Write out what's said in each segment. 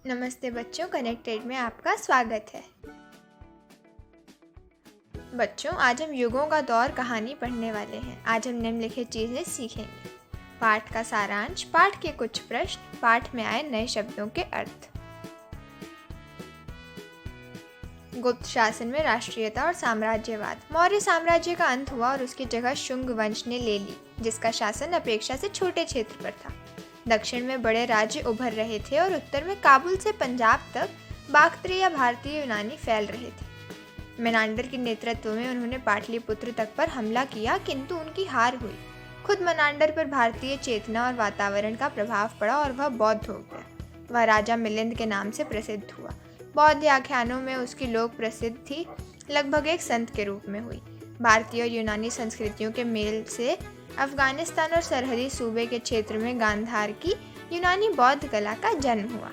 नमस्ते बच्चों, कनेक्टेड में आपका स्वागत है। बच्चों, आज हम युगों का दौर कहानी पढ़ने वाले हैं। आज हम निम्नलिखित चीजें सीखेंगे। पाठ का सारांश, पाठ के कुछ प्रश्न, पाठ में आए नए शब्दों के अर्थ। गुप्त शासन में राष्ट्रीयता और साम्राज्यवाद। मौर्य साम्राज्य का अंत हुआ और उसकी जगह शुंग वंश ने ले ली, जिसका शासन अपेक्षा से छोटे क्षेत्र पर था। दक्षिण में बड़े राज्य उभर रहे थे और उत्तर में काबुल से पंजाब तक बाक्ट्री या भारतीय यूनानी फैल रहे थे। मेनांडर के नेतृत्व में उन्होंने पाटलिपुत्र तक पर हमला किया, किंतु उनकी हार हुई। खुद मेनांडर पर भारतीय चेतना और वातावरण का प्रभाव पड़ा और वह बौद्ध हो गया। वह राजा मिलिंद के नाम से प्रसिद्ध हुआ। बौद्ध आख्यानों में उसकी लोक प्रसिद्धि लगभग एक संत के रूप में हुई। भारतीय और यूनानी संस्कृतियों के मेल से अफगानिस्तान और सरहदी सूबे के क्षेत्र में गांधार की यूनानी बौद्ध कला का जन्म हुआ।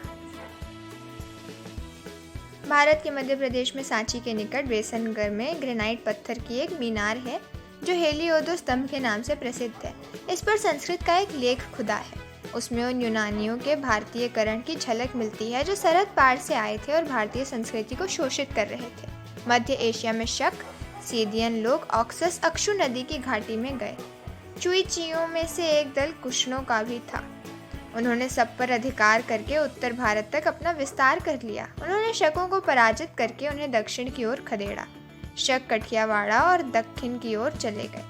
भारत के मध्य प्रदेश में सांची के निकट बेसनगढ़ में ग्रेनाइट पत्थर की एक मीनार है, जो हेलियोदो स्तंभ के नाम से प्रसिद्ध है। इस पर संस्कृत का एक लेख खुदा है। उसमें उन यूनानियों के भारतीयकरण की झलक मिलती है जो सरहद पार से आए थे और भारतीय संस्कृति को शोषित कर रहे थे। मध्य एशिया में शक, सीदियन लोग ऑक्सस अक्षु नदी की घाटी में गए। चुईचियों में से एक दल कुशनों का भी था। उन्होंने सब पर अधिकार करके उत्तर भारत तक अपना विस्तार कर लिया। उन्होंने शकों को पराजित करके उन्हें दक्षिण की ओर खदेड़ा। शक कठियावाड़ा और दक्षिण की ओर चले गए।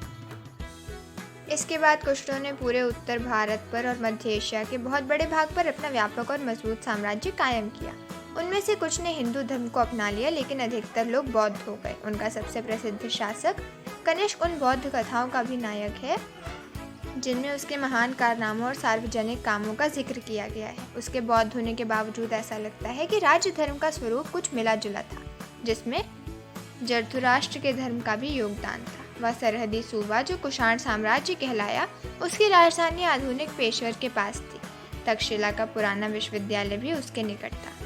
इसके बाद कुशनों ने पूरे उत्तर भारत पर और मध्य एशिया के बहुत बड़े भाग पर अपना व्यापक और मजबूत साम्राज्य कायम किया। उनमें से कुछ ने हिंदू धर्म को अपना लिया, लेकिन अधिकतर लोग बौद्ध हो गए। उनका सबसे प्रसिद्ध शासक कनिष्क उन बौद्ध कथाओं का भी नायक है जिनमें उसके महान कारनामों और सार्वजनिक कामों का जिक्र किया गया है। उसके बौद्ध होने के बावजूद ऐसा लगता है कि राज्य धर्म का स्वरूप कुछ मिला जुला था, जिसमें जरथुराष्ट्र के धर्म का भी योगदान था। वह सरहदी सूबा जो कुषाण साम्राज्य कहलाया, उसकी राजधानी आधुनिक पेशवर के पास थी। तक्षशिला का पुराना विश्वविद्यालय भी उसके निकट था।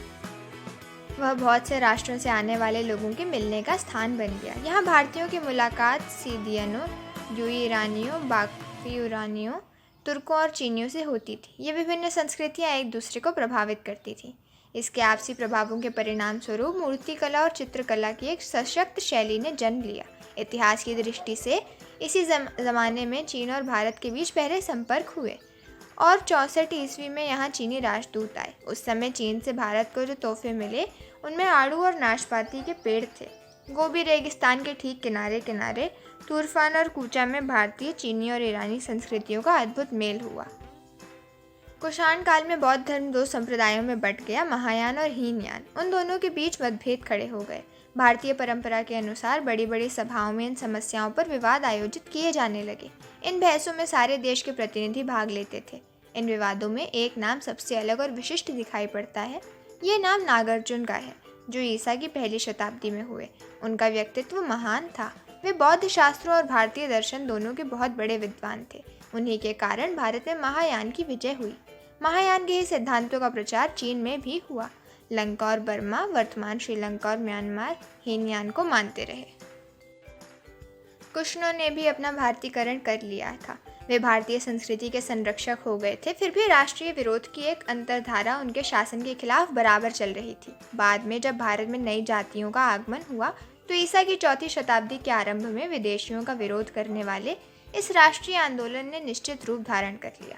वह बहुत से राष्ट्रों से आने वाले लोगों के मिलने का स्थान बन गया। यहाँ भारतीयों की मुलाकात सीदियनों, यूईरानियों, बाक्ट्रियुरानियों, तुर्कों और चीनियों से होती थी। ये विभिन्न संस्कृतियाँ एक दूसरे को प्रभावित करती थीं। इसके आपसी प्रभावों के परिणाम स्वरूप मूर्तिकला और चित्रकला की एक सशक्त शैली ने जन्म लिया। इतिहास की दृष्टि से इसी ज़माने में चीन और भारत के बीच पहले संपर्क हुए और 64 ईस्वी में यहाँ चीनी राजदूत आए। उस समय चीन से भारत को जो तोहफे मिले, उनमें आड़ू और नाशपाती के पेड़ थे। गोबी रेगिस्तान के ठीक किनारे किनारे तूरफान और कूचा में भारतीय, चीनी और ईरानी संस्कृतियों का अद्भुत मेल हुआ। कुषाण काल में बौद्ध धर्म दो संप्रदायों में बंट गया, महायान और हीनयान। उन दोनों के बीच मतभेद खड़े हो गए। भारतीय परंपरा के अनुसार बड़ी बड़ी सभाओं में इन समस्याओं पर विवाद आयोजित किए जाने लगे। इन बहसों में सारे देश के प्रतिनिधि भाग लेते थे। इन विवादों में एक नाम सबसे अलग और विशिष्ट दिखाई पड़ता है। ये नाम नागार्जुन का है, जो ईसा की पहली शताब्दी में हुए। उनका व्यक्तित्व महान था। वे बौद्ध शास्त्रों और भारतीय दर्शन दोनों के बहुत बड़े विद्वान थे। उन्हीं के कारण भारत में महायान की विजय हुई। महायान के ही सिद्धांतों का प्रचार चीन में भी हुआ। लंका और बर्मा, वर्तमान श्रीलंका और म्यांमार, हीनयान को मानते रहे। कुशनों ने भी अपना भारतीकरण कर लिया था। वे भारतीय संस्कृति के संरक्षक हो गए थे। फिर भी राष्ट्रीय विरोध की एक अंतर्धारा उनके शासन के खिलाफ बराबर चल रही थी। बाद में जब भारत में नई जातियों का आगमन हुआ, तो ईसा की 4वीं शताब्दी के आरंभ में विदेशियों का विरोध करने वाले इस राष्ट्रीय आंदोलन ने निश्चित रूप धारण कर लिया।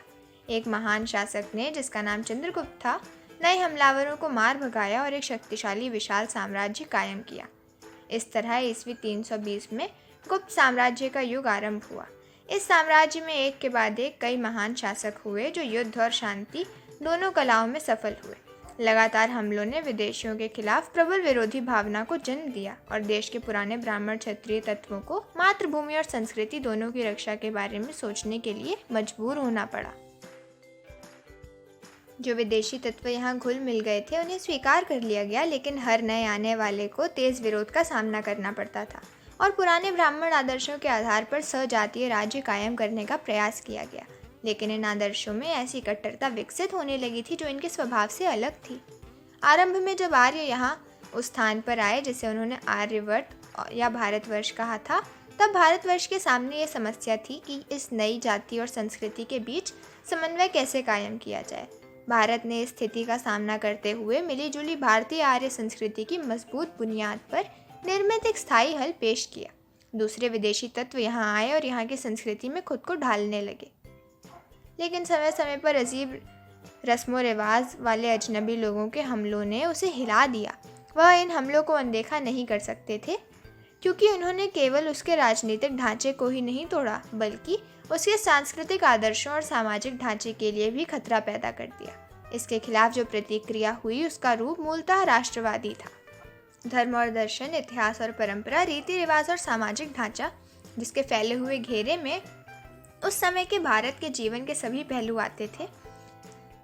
एक महान शासक ने, जिसका नाम चंद्रगुप्त था, नए हमलावरों को मार भगाया और एक शक्तिशाली विशाल साम्राज्य कायम किया। इस तरह ईस्वी 320 में गुप्त साम्राज्य का युग आरंभ हुआ। इस साम्राज्य में एक के बाद एक कई महान शासक हुए, जो युद्ध और शांति दोनों कलाओं में सफल हुए। लगातार हमलों ने विदेशियों के खिलाफ प्रबल विरोधी भावना को जन्म दिया और देश के पुराने ब्राह्मण क्षत्रिय तत्वों को मातृभूमि और संस्कृति दोनों की रक्षा के बारे में सोचने के लिए मजबूर होना पड़ा। जो विदेशी तत्व यहाँ घुल मिल गए थे, उन्हें स्वीकार कर लिया गया, लेकिन हर नए आने वाले को तेज विरोध का सामना करना पड़ता था और पुराने ब्राह्मण आदर्शों के आधार पर सजातीय राज्य कायम करने का प्रयास किया गया। लेकिन इन आदर्शों में ऐसी कट्टरता विकसित होने लगी थी जो इनके स्वभाव से अलग थी। आरंभ में जब आर्य यहाँ उस स्थान पर आए जिसे उन्होंने आर्यवर्त या भारतवर्ष कहा था, तब भारतवर्ष के सामने ये समस्या थी कि इस नई जाति और संस्कृति के बीच समन्वय कैसे कायम किया जाए। भारत ने इस स्थिति का सामना करते हुए मिलीजुली भारतीय आर्य संस्कृति की मजबूत बुनियाद पर निर्मित एक स्थायी हल पेश किया। दूसरे विदेशी तत्व यहाँ आए और यहाँ की संस्कृति में खुद को ढालने लगे, लेकिन समय समय पर अजीब रस्मों रिवाज वाले अजनबी लोगों के हमलों ने उसे हिला दिया। वह इन हमलों को अनदेखा नहीं कर सकते थे, क्योंकि उन्होंने केवल उसके राजनीतिक ढांचे को ही नहीं तोड़ा, बल्कि उसके सांस्कृतिक आदर्शों और सामाजिक ढांचे के लिए भी खतरा पैदा कर दिया। इसके खिलाफ जो प्रतिक्रिया हुई उसका रूप मूलतः राष्ट्रवादी था। धर्म और दर्शन, इतिहास और परंपरा, रीति रिवाज और सामाजिक ढांचा, जिसके फैले हुए घेरे में उस समय के भारत के जीवन के सभी पहलू आते थे,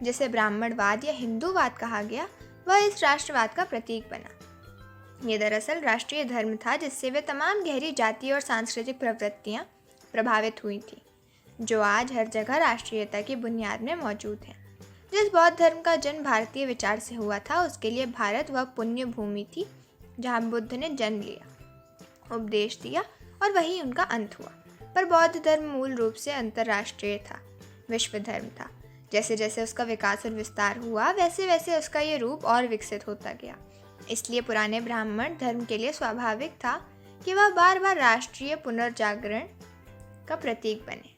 जिसे ब्राह्मणवाद या हिंदूवाद कहा गया, वह इस राष्ट्रवाद का प्रतीक बना। ये दरअसल राष्ट्रीय धर्म था जिससे वे तमाम गहरी जातीय और सांस्कृतिक प्रवृत्तियां प्रभावित हुई थी, जो आज हर जगह राष्ट्रीयता की बुनियाद में मौजूद हैं। जिस बौद्ध धर्म का जन्म भारतीय विचार से हुआ था, उसके लिए भारत वह पुण्य भूमि थी जहाँ बुद्ध ने जन्म लिया, उपदेश दिया और वही उनका अंत हुआ। पर बौद्ध धर्म मूल रूप से अंतर्राष्ट्रीय था, विश्व धर्म था। जैसे जैसे उसका विकास और विस्तार हुआ, वैसे वैसे उसका ये रूप और विकसित होता गया। इसलिए पुराने ब्राह्मण धर्म के लिए स्वाभाविक था कि वह बार बार राष्ट्रीय पुनर्जागरण का प्रतीक बने।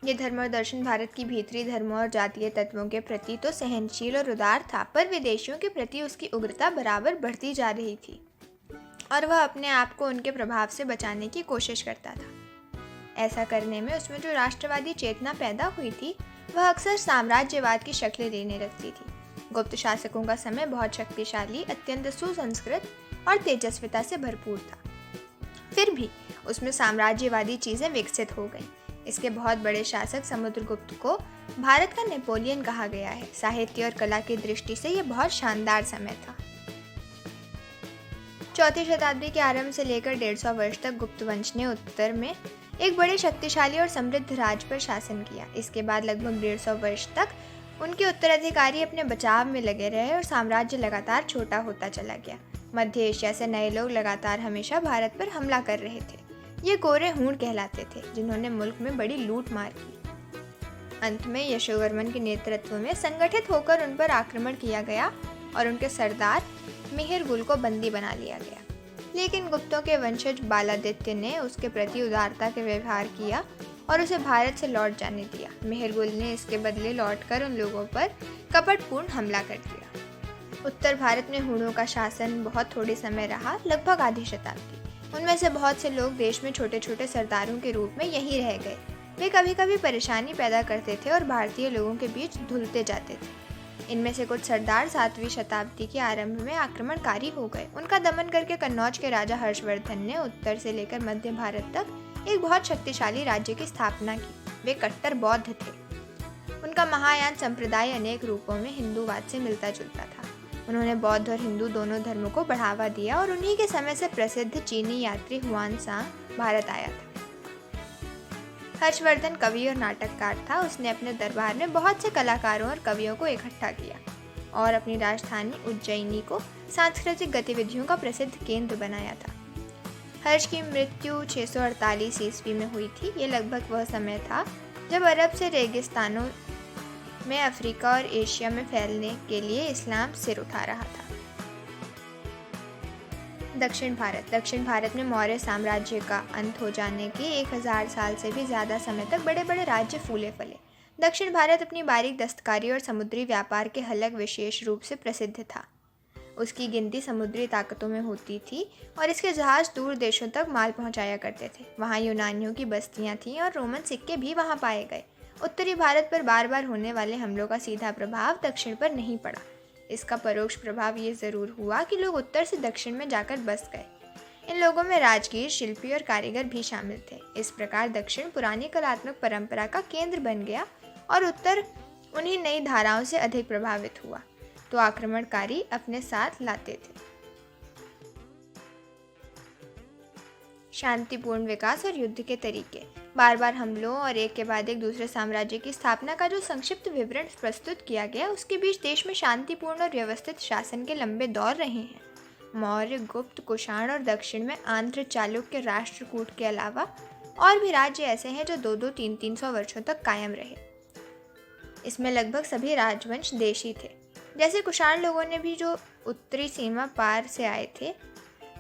ये धर्म और दर्शन भारत की भीतरी धर्मों और जातीय तत्वों के प्रति तो सहनशील और उदार था, पर विदेशियों के प्रति उसकी उग्रता बराबर बढ़ती जा रही थी और वह अपने आप को उनके प्रभाव से बचाने की कोशिश करता था। ऐसा करने में उसमें जो राष्ट्रवादी चेतना पैदा हुई थी, वह अक्सर साम्राज्यवाद की शक्लें लेने लगती थी। गुप्त शासकों का समय बहुत शक्तिशाली, अत्यंत सुसंस्कृत और तेजस्विता से भरपूर था। फिर भी उसमें साम्राज्यवादी चीजें विकसित हो गईं। इसके बहुत बड़े शासक समुद्रगुप्त को भारत का नेपोलियन कहा गया है। साहित्य और कला की दृष्टि से यह बहुत शानदार समय था। चौथी शताब्दी के आरंभ से लेकर 150 वर्ष तक गुप्त वंश ने उत्तर में एक बड़े शक्तिशाली और समृद्ध राज्य पर शासन किया। इसके बाद लगभग 150 वर्ष तक उनके उत्तराधिकारी अपने बचाव में लगे रहे और साम्राज्य लगातार छोटा होता चला गया। मध्य एशिया से नए लोग लगातार हमेशा भारत पर हमला कर रहे थे। ये गोरे हूण कहलाते थे, जिन्होंने मुल्क में बड़ी लूट मार की। अंत में यशोवर्मन के नेतृत्व में संगठित होकर उन पर आक्रमण किया गया और उनके सरदार मिहिरगुल को बंदी बना लिया गया। लेकिन गुप्तों के वंशज बालादित्य ने उसके प्रति उदारता के व्यवहार किया और उसे भारत से लौट जाने दिया। मिहिरगुल ने इसके बदले लौटकर उन लोगों पर कपटपूर्ण हमला कर दिया। उत्तर भारत में हूणों का शासन बहुत थोड़े समय रहा, लगभग आधी शताब्दी। उनमें से बहुत से लोग देश में छोटे छोटे सरदारों के रूप में यहीं रह गए। वे कभी कभी परेशानी पैदा करते थे और भारतीय लोगों के बीच धुलते जाते थे। इनमें से कुछ सरदार 7वीं शताब्दी के आरंभ में आक्रमणकारी हो गए। उनका दमन करके कन्नौज के राजा हर्षवर्धन ने उत्तर से लेकर मध्य भारत तक एक बहुत शक्तिशाली राज्य की स्थापना की। वे कट्टर बौद्ध थे। उनका महायान संप्रदाय अनेक रूपों में हिंदूवाद से मिलता जुलता था। उन्होंने बौद्ध और हिंदू दोनों धर्मों को बढ़ावा दिया और उन्हीं के समय से प्रसिद्ध चीनी यात्री हुआनसांग भारत आया था। हर्षवर्धन कवि और नाटककार था। उसने अपने दरबार में बहुत से कलाकारों और कवियों को इकट्ठा किया और अपनी राजधानी उज्जैनी को सांस्कृतिक गतिविधियों का प्रसिद्ध केंद्र बनाया था। हर्ष की मृत्यु 648 ईस्वी में हुई थी। ये लगभग वह समय था जब अरब से रेगिस्तानों में अफ्रीका और एशिया में फैलने के लिए इस्लाम सिर उठा रहा था। दक्षिण भारत में मौर्य साम्राज्य का अंत हो जाने के 1000 साल से भी ज़्यादा समय तक बड़े बड़े राज्य फूले फले। दक्षिण भारत अपनी बारीक दस्तकारी और समुद्री व्यापार के हलक विशेष रूप से प्रसिद्ध था। उसकी गिनती समुद्री ताकतों में होती थी और इसके जहाज दूर देशों तक माल पहुंचाया करते थे। वहाँ यूनानियों की बस्तियाँ थीं और रोमन सिक्के भी वहाँ पाए गए। उत्तरी भारत पर बार बार होने वाले हमलों का सीधा प्रभाव दक्षिण पर नहीं पड़ा। इसका परोक्ष प्रभाव ये ज़रूर हुआ कि लोग उत्तर से दक्षिण में जाकर बस गए। इन लोगों में राजगीर, शिल्पी और कारीगर भी शामिल थे। इस प्रकार दक्षिण पुरानी कलात्मक परंपरा का केंद्र बन गया और उत्तर उन्हीं नई धाराओं से अधिक प्रभावित हुआ, तो आक्रमणकारी अपने साथ लाते थे। शांतिपूर्ण विकास और युद्ध के तरीके। बार बार हमलों और एक के बाद एक दूसरे साम्राज्य की स्थापना का जो संक्षिप्त विवरण प्रस्तुत किया गया, उसके बीच देश में शांतिपूर्ण और व्यवस्थित शासन के लंबे दौर रहे हैं। मौर्य, गुप्त, कुषाण और दक्षिण में आंध्र, चालुक्य, राष्ट्रकूट के अलावा और भी राज्य ऐसे हैं जो 200, 300 वर्षों तक कायम रहे। इसमें लगभग सभी राजवंश देशी थे। जैसे कुषाण लोगों ने भी जो उत्तरी सीमा पार से आए थे,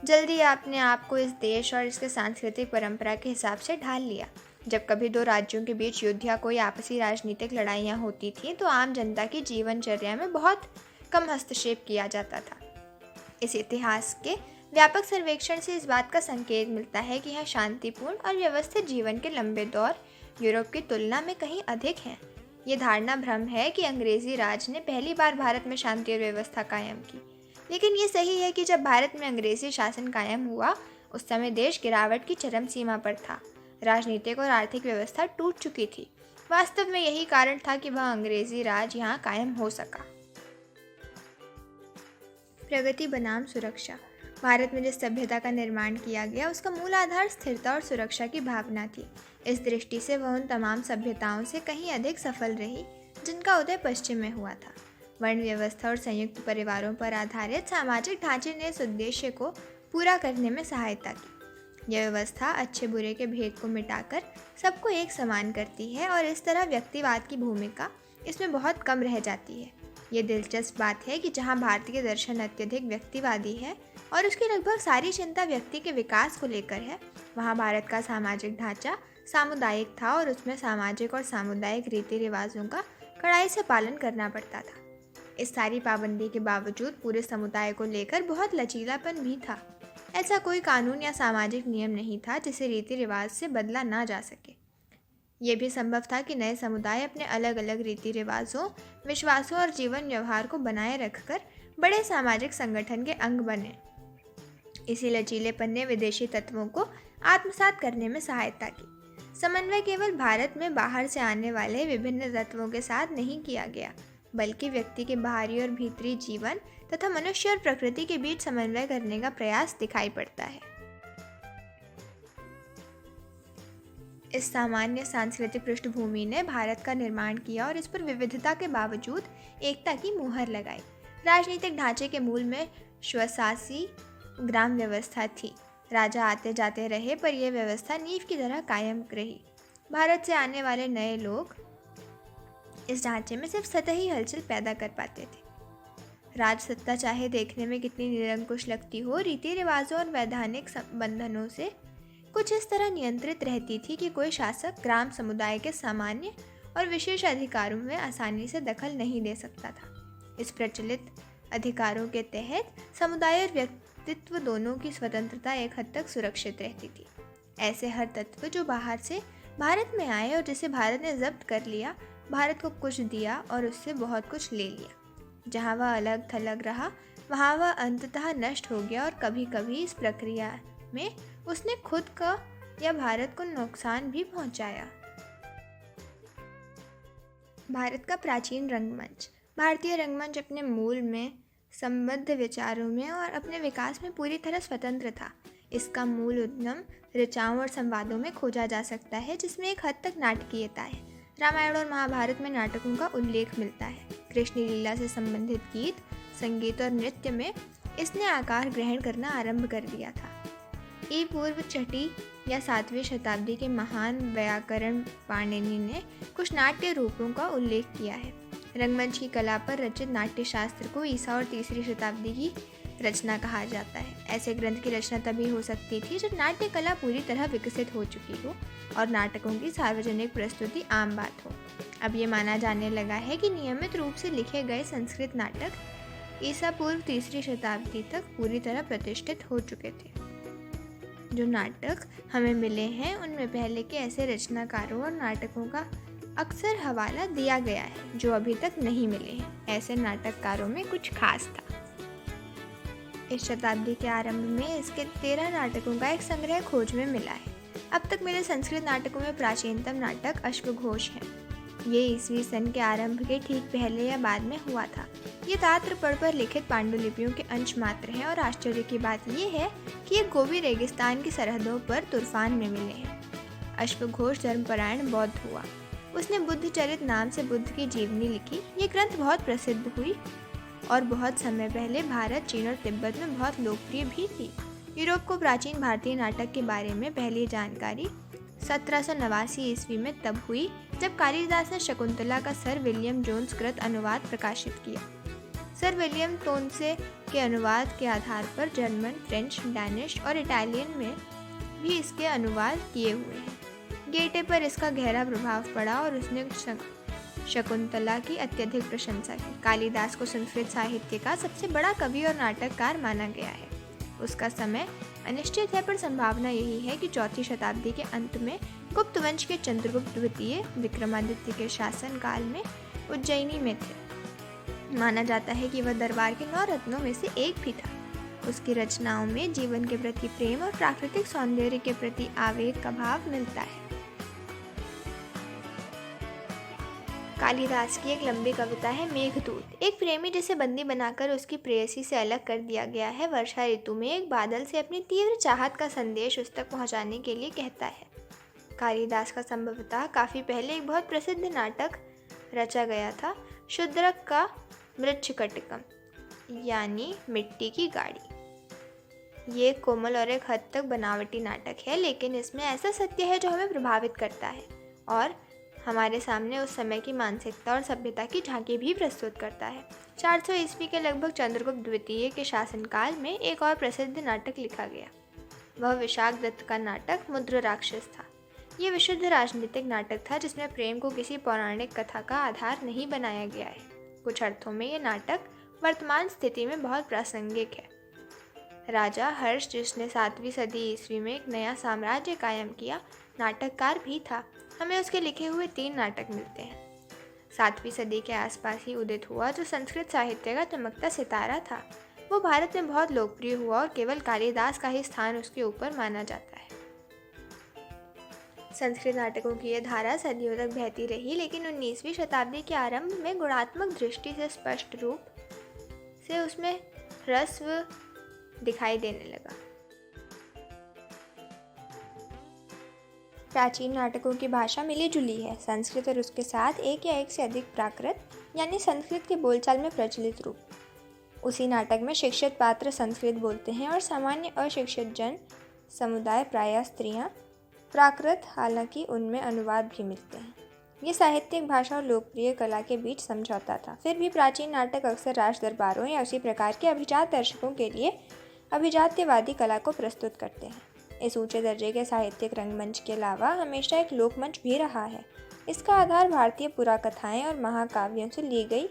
जल्दी आपने आप को इस देश और इसके सांस्कृतिक परंपरा के हिसाब से ढाल लिया। जब कभी दो राज्यों के बीच युद्ध या कोई आपसी राजनीतिक लड़ाइयाँ होती थीं तो आम जनता की जीवनचर्या में बहुत कम हस्तक्षेप किया जाता था। इस इतिहास के व्यापक सर्वेक्षण से इस बात का संकेत मिलता है कि यह शांतिपूर्ण और व्यवस्थित जीवन के लंबे दौर यूरोप की तुलना में कहीं अधिक हैं। ये धारणा भ्रम है कि अंग्रेजी राज ने पहली बार भारत में शांति और व्यवस्था कायम की, लेकिन ये सही है कि जब भारत में अंग्रेजी शासन कायम हुआ उस समय देश गिरावट की चरम सीमा पर था। राजनीतिक और आर्थिक व्यवस्था टूट चुकी थी। वास्तव में यही कारण था कि वह अंग्रेजी राज यहाँ कायम हो सका। प्रगति बनाम सुरक्षा। भारत में जिस सभ्यता का निर्माण किया गया उसका मूल आधार स्थिरता और सुरक्षा की भावना थी। इस दृष्टि से वह उन तमाम सभ्यताओं से कहीं अधिक सफल रही जिनका उदय पश्चिम में हुआ था। वर्ण व्यवस्था और संयुक्त परिवारों पर आधारित सामाजिक ढांचे ने इस उद्देश्य को पूरा करने में सहायता की। यह व्यवस्था अच्छे बुरे के भेद को मिटाकर सबको एक समान करती है और इस तरह व्यक्तिवाद की भूमिका इसमें बहुत कम रह जाती है। ये दिलचस्प बात है कि जहाँ भारतीय दर्शन अत्यधिक व्यक्तिवादी है और उसकी लगभग सारी चिंता व्यक्ति के विकास को लेकर है, वहाँ भारत का सामाजिक ढांचा सामुदायिक था और उसमें सामाजिक और सामुदायिक रीति रिवाजों का कड़ाई से पालन करना पड़ता था। इस सारी पाबंदी के बावजूद पूरे समुदाय को लेकर बहुत लचीलापन भी था। ऐसा कोई कानून या सामाजिक नियम नहीं था जिसे रीति रिवाज से बदला ना जा सके। ये भी संभव था कि नए समुदाय अपने अलग अलग रीति रिवाजों, विश्वासों और जीवन व्यवहार को बनाए रखकर बड़े सामाजिक संगठन के अंग बने। इसी लचीलेपन ने विदेशी तत्वों को आत्मसात करने में सहायता की। समन्वय केवल भारत में बाहर से आने वाले विभिन्न तत्वों के साथ नहीं किया गया, बल्कि व्यक्ति के बाहरी और भीतरी जीवन तथा मनुष्य और प्रकृति के बीच समन्वय करने का प्रयास दिखाई पड़ता है। इस सामान्य सांस्कृतिक पृष्ठभूमि ने भारत का निर्माण किया और इस पर विविधता के बावजूद एकता की मुहर लगाई। राजनीतिक ढांचे के मूल में स्वशासी ग्राम व्यवस्था थी। राजा आते जाते रहे पर यह व्यवस्था नींव की तरह कायम रही। भारत से आने वाले नए लोग इस ढांचे में सिर्फ सतही हलचल पैदा कर पाते थे। राजसत्ता चाहे देखने में कितनी निरंकुश लगती हो, रीति रिवाजों और वैधानिक बंधनों से कुछ इस तरह नियंत्रित रहती थी कि कोई शासक ग्राम समुदाय के सामान्य और विशेष अधिकारों में आसानी से दखल नहीं दे सकता था। इस प्रचलित अधिकारों के तहत समुदाय और व्यक्तित्व दोनों की स्वतंत्रता एक हद तक सुरक्षित रहती थी। ऐसे हर तत्व जो बाहर से भारत में आए और जिसे भारत ने जब्त कर लिया, भारत को कुछ दिया और उससे बहुत कुछ ले लिया। जहाँ वह अलग थलग रहा वहाँ वह अंततः नष्ट हो गया और कभी कभी इस प्रक्रिया में उसने खुद का या भारत को नुकसान भी पहुंचाया। भारत का प्राचीन रंगमंच। भारतीय रंगमंच अपने मूल में संबद्ध विचारों में और अपने विकास में पूरी तरह स्वतंत्र था। इसका मूल उद्गम ऋचाओं और संवादों में खोजा जा सकता है, जिसमें एक हद तक नाटकीयता है। रामायण और महाभारत में नाटकों का उल्लेख मिलता है। कृष्ण लीला से संबंधित गीत, संगीत और नृत्य में इसने आकार ग्रहण करना आरंभ कर दिया था। पूर्व 6वीं या 7वीं शताब्दी के महान व्याकरण पाणिनि ने कुछ नाट्य रूपों का उल्लेख किया है। रंगमंच की कला पर रचित नाट्य शास्त्र को ईसा और 3री शताब्दी की रचना कहा जाता है। ऐसे ग्रंथ की रचना तभी हो सकती थी जब नाट्य कला पूरी तरह विकसित हो चुकी हो और नाटकों की सार्वजनिक प्रस्तुति आम बात हो। अब ये माना जाने लगा है कि नियमित रूप से लिखे गए संस्कृत नाटक ईसा पूर्व 3री शताब्दी तक पूरी तरह प्रतिष्ठित हो चुके थे। जो नाटक हमें मिले हैं उनमें पहले के ऐसे रचनाकारों और नाटकों का अक्सर हवाला दिया गया है जो अभी तक नहीं मिले हैं। ऐसे नाटककारों में कुछ खास था। इस शताब्दी के आरंभ में इसके 13 नाटकों का एक संग्रह खोज में मिला है। अब तक मिले संस्कृत नाटकों में प्राचीनतम नाटक अश्वघोष है। ये ईस्वी सन के आरंभ के ठीक पहले या बाद में हुआ था। ये ताम्रपत्र पर लिखित पांडुलिपियों के अंश मात्र हैं और आश्चर्य की बात यह है कि ये गोबी रेगिस्तान की सरहदों पर तुर्फान में मिले हैं। अश्वघोष धर्मपरायण बौद्ध हुआ। उसने बुद्ध चरित नाम से बुद्ध की जीवनी लिखी। ये ग्रंथ बहुत प्रसिद्ध हुई और बहुत समय पहले भारत, चीन और तिब्बत में बहुत लोकप्रिय भी थी। यूरोप को प्राचीन भारतीय नाटक के बारे में पहली जानकारी 1789 ईस्वी में तब हुई जब कालिदास ने शकुंतला का सर विलियम जोन्स कृत अनुवाद प्रकाशित किया। सर विलियम टोनसे के अनुवाद के आधार पर जर्मन, फ्रेंच, डैनिश और इटालियन में भी इसके अनुवाद किए हुए हैं। गेटे पर इसका गहरा प्रभाव पड़ा और उसने शकुंतला की अत्यधिक प्रशंसा की। कालिदास को संस्कृत साहित्य का सबसे बड़ा कवि और नाटककार माना गया है। उसका समय अनिश्चित है, पर संभावना यही है कि 4वीं शताब्दी के अंत में गुप्त वंश के चंद्रगुप्त द्वितीय विक्रमादित्य के शासन काल में उज्जैनी में थे। माना जाता है कि वह दरबार के 9 रत्नों में से एक भी था। उसकी रचनाओं में जीवन के प्रति प्रेम और प्राकृतिक सौंदर्य के प्रति आवेग का भाव मिलता है। कालिदास की एक लंबी कविता है मेघदूत। एक प्रेमी जिसे बंदी बनाकर उसकी प्रेयसी से अलग कर दिया गया है, वर्षा ऋतु में एक बादल से अपनी तीव्र चाहत का संदेश उस तक पहुंचाने के लिए कहता है। कालिदास का संभवतः काफ़ी पहले एक बहुत प्रसिद्ध नाटक रचा गया था, शूद्रक का मृच्छकटिकम यानी मिट्टी की गाड़ी। ये कोमल और एक हद तक बनावटी नाटक है, लेकिन इसमें ऐसा सत्य है जो हमें प्रभावित करता है और हमारे सामने उस समय की मानसिकता और सभ्यता की झांकी भी प्रस्तुत करता है। 400 ईस्वी के लगभग चंद्रगुप्त द्वितीय के शासनकाल में एक और प्रसिद्ध नाटक लिखा गया। वह विशाख दत्त का नाटक मुद्र राक्षस था। ये विशुद्ध राजनीतिक नाटक था जिसमें प्रेम को किसी पौराणिक कथा का आधार नहीं बनाया गया है। कुछ अर्थों में ये नाटक वर्तमान स्थिति में बहुत प्रासंगिक है। राजा हर्ष, जिसने 7वीं सदी ईस्वी में एक नया साम्राज्य कायम किया, नाटककार भी था। हमें उसके लिखे हुए 3 नाटक मिलते हैं। 7वीं सदी के आसपास ही उदित हुआ जो संस्कृत साहित्य का चमकता सितारा था। वो भारत में बहुत लोकप्रिय हुआ और केवल कालिदास का ही स्थान उसके ऊपर माना जाता है। संस्कृत नाटकों की यह धारा सदियों तक बहती रही, लेकिन 19वीं शताब्दी के आरंभ में गुणात्मक दृष्टि से स्पष्ट रूप से उसमें ह्रस्व दिखाई देने लगा। प्राचीन नाटकों की भाषा मिली जुली है। संस्कृत और उसके साथ एक या एक से अधिक प्राकृत यानी संस्कृत के बोलचाल में प्रचलित रूप। उसी नाटक में शिक्षित पात्र संस्कृत बोलते हैं और सामान्य अशिक्षित जन समुदाय, प्रायः स्त्रियां, प्राकृत, हालांकि उनमें अनुवाद भी मिलते हैं। ये साहित्यिक भाषा और लोकप्रिय कला के बीच समझौता था। फिर भी प्राचीन नाटक अक्सर राज दरबारों या उसी प्रकार के अभिजात दर्शकों के लिए अभिजात्यवादी कला को प्रस्तुत करते हैं। इस ऊंचे दर्जे के साहित्यिक रंगमंच के अलावा हमेशा एक लोकमंच भी रहा है। इसका आधार भारतीय पुराकथाएं और महाकाव्यों से ली गई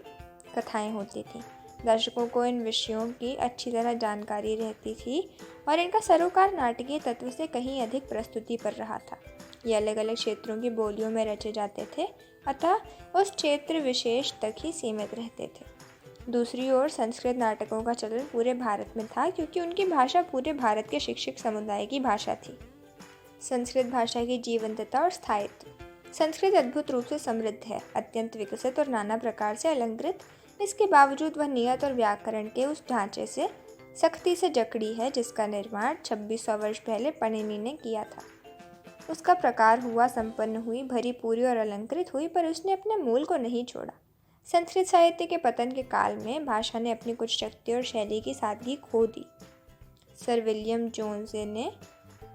कथाएं होती थीं। दर्शकों को इन विषयों की अच्छी तरह जानकारी रहती थी और इनका सरोकार नाटकीय तत्व से कहीं अधिक प्रस्तुति पर रहा था। ये अलग अलग क्षेत्रों की बोलियों में रचे जाते थे, अतः उस क्षेत्र विशेष तक ही सीमित रहते थे। दूसरी ओर संस्कृत नाटकों का चलन पूरे भारत में था, क्योंकि उनकी भाषा पूरे भारत के शिक्षक समुदाय की भाषा थी। संस्कृत भाषा की जीवंतता और स्थायित्व। संस्कृत अद्भुत रूप से समृद्ध है, अत्यंत विकसित और नाना प्रकार से अलंकृत। इसके बावजूद वह नियत और व्याकरण के उस ढांचे से सख्ती से जकड़ी है जिसका निर्माण 2600 वर्ष पहले पणिनि ने किया था। उसका प्रकार हुआ, संपन्न हुई, भरी पूरी और अलंकृत हुई, पर उसने अपने मूल को नहीं छोड़ा। संस्कृत साहित्य के पतन के काल में भाषा ने अपनी कुछ शक्ति और शैली की सादगी खो दी। सर विलियम जोन्स ने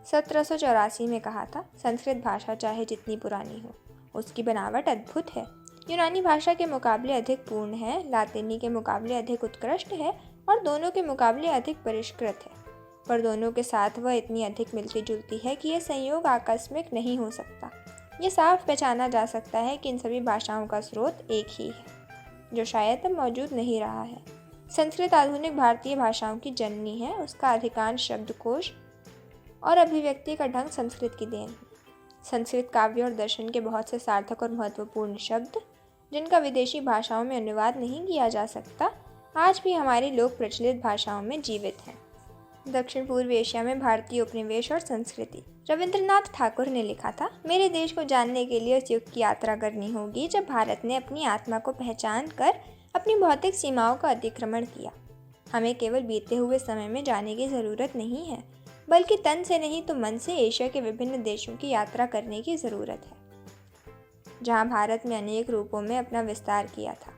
1784 में कहा था, संस्कृत भाषा चाहे जितनी पुरानी हो, उसकी बनावट अद्भुत है। यूनानी भाषा के मुकाबले अधिक पूर्ण है, लातिनी के मुकाबले अधिक उत्कृष्ट है और दोनों के मुकाबले अधिक परिष्कृत है। पर दोनों के साथ वह इतनी अधिक मिलती जुलती है कि यह संयोग आकस्मिक नहीं हो सकता। ये साफ पहचाना जा सकता है कि इन सभी भाषाओं का स्रोत एक ही है, जो शायद अब मौजूद नहीं रहा है। संस्कृत आधुनिक भारतीय भाषाओं की जननी है। उसका अधिकांश शब्दकोश और अभिव्यक्ति का ढंग संस्कृत की देन है। संस्कृत काव्य और दर्शन के बहुत से सार्थक और महत्वपूर्ण शब्द, जिनका विदेशी भाषाओं में अनुवाद नहीं किया जा सकता, आज भी हमारी लोक प्रचलित भाषाओं में जीवित हैं। दक्षिण पूर्व एशिया में भारतीय उपनिवेश और संस्कृति। रविंद्रनाथ ठाकुर ने लिखा था, मेरे देश को जानने के लिए उस युग की यात्रा करनी होगी जब भारत ने अपनी आत्मा को पहचान कर अपनी भौतिक सीमाओं का अतिक्रमण किया। हमें केवल बीते हुए समय में जाने की ज़रूरत नहीं है, बल्कि तन से नहीं तो मन से एशिया के विभिन्न देशों की यात्रा करने की ज़रूरत है, जहाँ भारत में अनेक रूपों में अपना विस्तार किया था।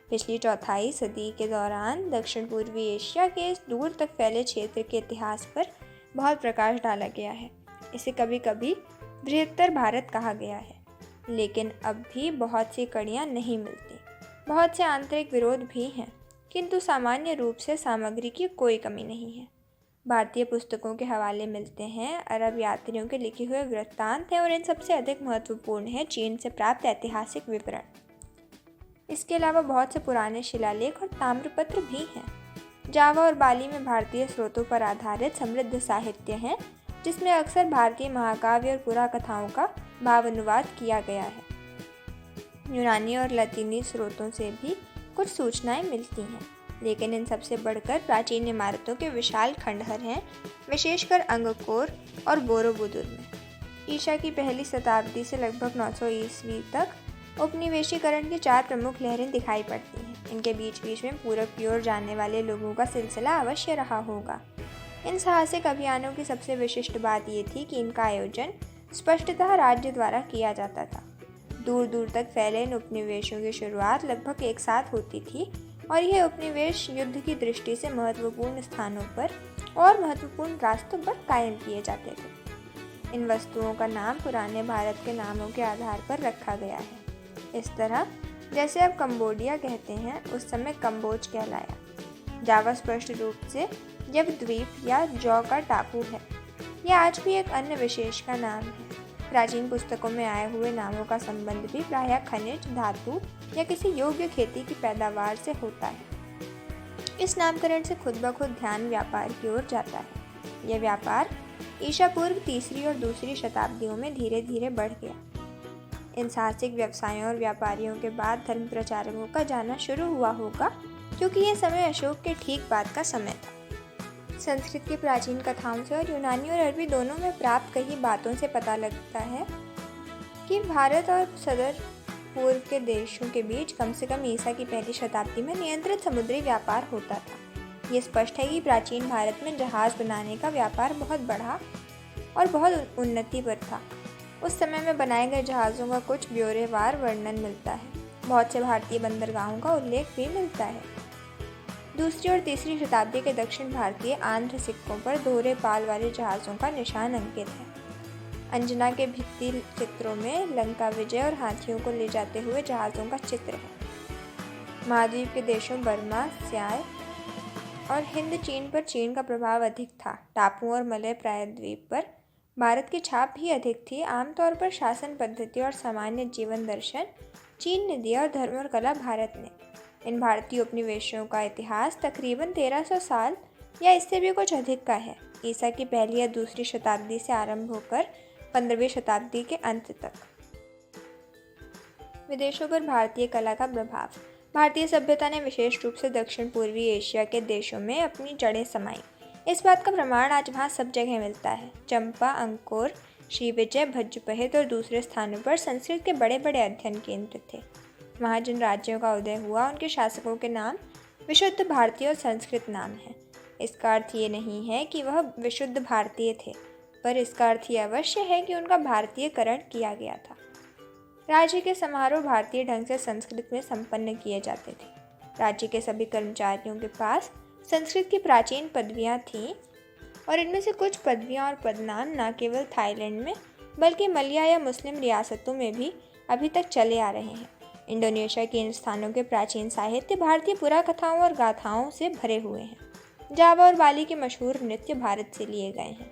पिछली चौथाई सदी के दौरान दक्षिण पूर्वी एशिया के इस दूर तक फैले क्षेत्र के इतिहास पर बहुत प्रकाश डाला गया है। इसे कभी कभी बृहत्तर भारत कहा गया है। लेकिन अब भी बहुत सी कड़ियाँ नहीं मिलती। बहुत से आंतरिक विरोध भी हैं, किंतु सामान्य रूप से सामग्री की कोई कमी नहीं है। भारतीय पुस्तकों के हवाले मिलते हैं, अरब यात्रियों के लिखे हुए वृत्तांत हैं और इन सबसे अधिक महत्वपूर्ण है चीन से प्राप्त ऐतिहासिक विवरण। इसके अलावा बहुत से पुराने शिलालेख और ताम्रपत्र भी हैं। जावा और बाली में भारतीय स्रोतों पर आधारित समृद्ध साहित्य हैं, जिसमें अक्सर भारतीय महाकाव्य और पुराकथाओं का भावानुवाद किया गया है। यूनानी और लतीनी स्रोतों से भी कुछ सूचनाएं मिलती हैं, लेकिन इन सबसे बढ़कर प्राचीन इमारतों के विशाल खंडहर हैं, विशेषकर अंगकोर और बोरोबुदुर में। ईसा की पहली शताब्दी से लगभग 900 ईस्वी तक उपनिवेशीकरण की 4 प्रमुख लहरें दिखाई पड़ती हैं। इनके बीच बीच में पूरब की ओर जाने वाले लोगों का सिलसिला अवश्य रहा होगा। इन साहसिक अभियानों की सबसे विशिष्ट बात ये थी कि इनका आयोजन स्पष्टतः राज्य द्वारा किया जाता था। दूर दूर तक फैले इन उपनिवेशों की शुरुआत लगभग एक साथ होती थी और यह उपनिवेश युद्ध की दृष्टि से महत्वपूर्ण स्थानों पर और महत्वपूर्ण रास्तों पर कायम किए जाते थे। इन वस्तुओं का नाम पुराने भारत के नामों के आधार पर रखा गया है। इस तरह जैसे अब कंबोडिया कहते हैं, उस समय कंबोज कहलाया। जावा स्पष्ट रूप से जब द्वीप या जौ का टापू है। यह आज भी एक अन्य विशेष का नाम है। प्राचीन पुस्तकों में आए हुए नामों का संबंध भी प्रायः खनिज, धातु या किसी योग्य खेती की पैदावार से होता है। इस नामकरण से खुद ब खुद ध्यान व्यापार की ओर जाता है। यह व्यापार ईसा पूर्व 3री और 2री शताब्दियों में धीरे धीरे बढ़ गया। इन साहसिक व्यवसायों और व्यापारियों के बाद धर्म प्रचारकों का जाना शुरू हुआ होगा, क्योंकि यह समय अशोक के ठीक बाद का समय था। संस्कृत की प्राचीन कथाओं से और यूनानी और अरबी दोनों में प्राप्त कई बातों से पता लगता है कि भारत और सदर पूर्व के देशों के बीच कम से कम ईसा की पहली शताब्दी में नियंत्रित समुद्री व्यापार होता था। ये स्पष्ट है कि प्राचीन भारत में जहाज़ बनाने का व्यापार बहुत बढ़ा और बहुत उन्नति पर था। उस समय में बनाए गए जहाज़ों का कुछ ब्यौरेवार वर्णन मिलता है। बहुत से भारतीय बंदरगाहों का उल्लेख भी मिलता है। 2री और 3री शताब्दी के दक्षिण भारतीय आंध्र सिक्कों पर दोहरे पाल वाले जहाज़ों का निशान अंकित है। अंजना के भित्ति चित्रों में लंका विजय और हाथियों को ले जाते हुए जहाज़ों का चित्र है। महाद्वीप के देशों बर्मा, स्याय और हिंद चीन पर चीन का प्रभाव अधिक था। टापुओं और मलय प्रायद्वीप पर भारत की छाप भी अधिक थी। आमतौर पर शासन पद्धति और सामान्य जीवन दर्शन चीन ने दिया और धर्म और कला भारत ने। इन भारतीय उपनिवेशों का इतिहास तकरीबन 1300 साल या इससे भी कुछ अधिक का है। ईसा की पहली या 2री शताब्दी से आरंभ होकर 15वीं शताब्दी के अंत तक। विदेशों पर भारतीय कला का प्रभाव। भारतीय सभ्यता ने विशेष रूप से दक्षिण पूर्वी एशिया के देशों में अपनी जड़ें समाई। इस बात का प्रमाण आज वहाँ सब जगह मिलता है। चंपा, अंकोर, श्रीविजय, भज्जपहित और दूसरे स्थानों पर संस्कृत के बड़े बड़े अध्ययन केंद्र थे। वहाँ जिन राज्यों का उदय हुआ उनके शासकों के नाम विशुद्ध भारतीय और संस्कृत नाम हैं। इसका अर्थ ये नहीं है कि वह विशुद्ध भारतीय थे, पर इसका अर्थ ये अवश्य है कि उनका भारतीयकरण किया गया था। राज्य के समारोह भारतीय ढंग से संस्कृत में संपन्न किए जाते थे। राज्य के सभी कर्मचारियों के पास संस्कृत की प्राचीन पदवियाँ थीं और इनमें से कुछ पदवियाँ और पदनाम न केवल थाईलैंड में बल्कि मलया या मुस्लिम रियासतों में भी अभी तक चले आ रहे हैं। इंडोनेशिया के इन स्थानों के प्राचीन साहित्य भारतीय पुराकथाओं और गाथाओं से भरे हुए हैं। जावा और बाली के मशहूर नृत्य भारत से लिए गए हैं।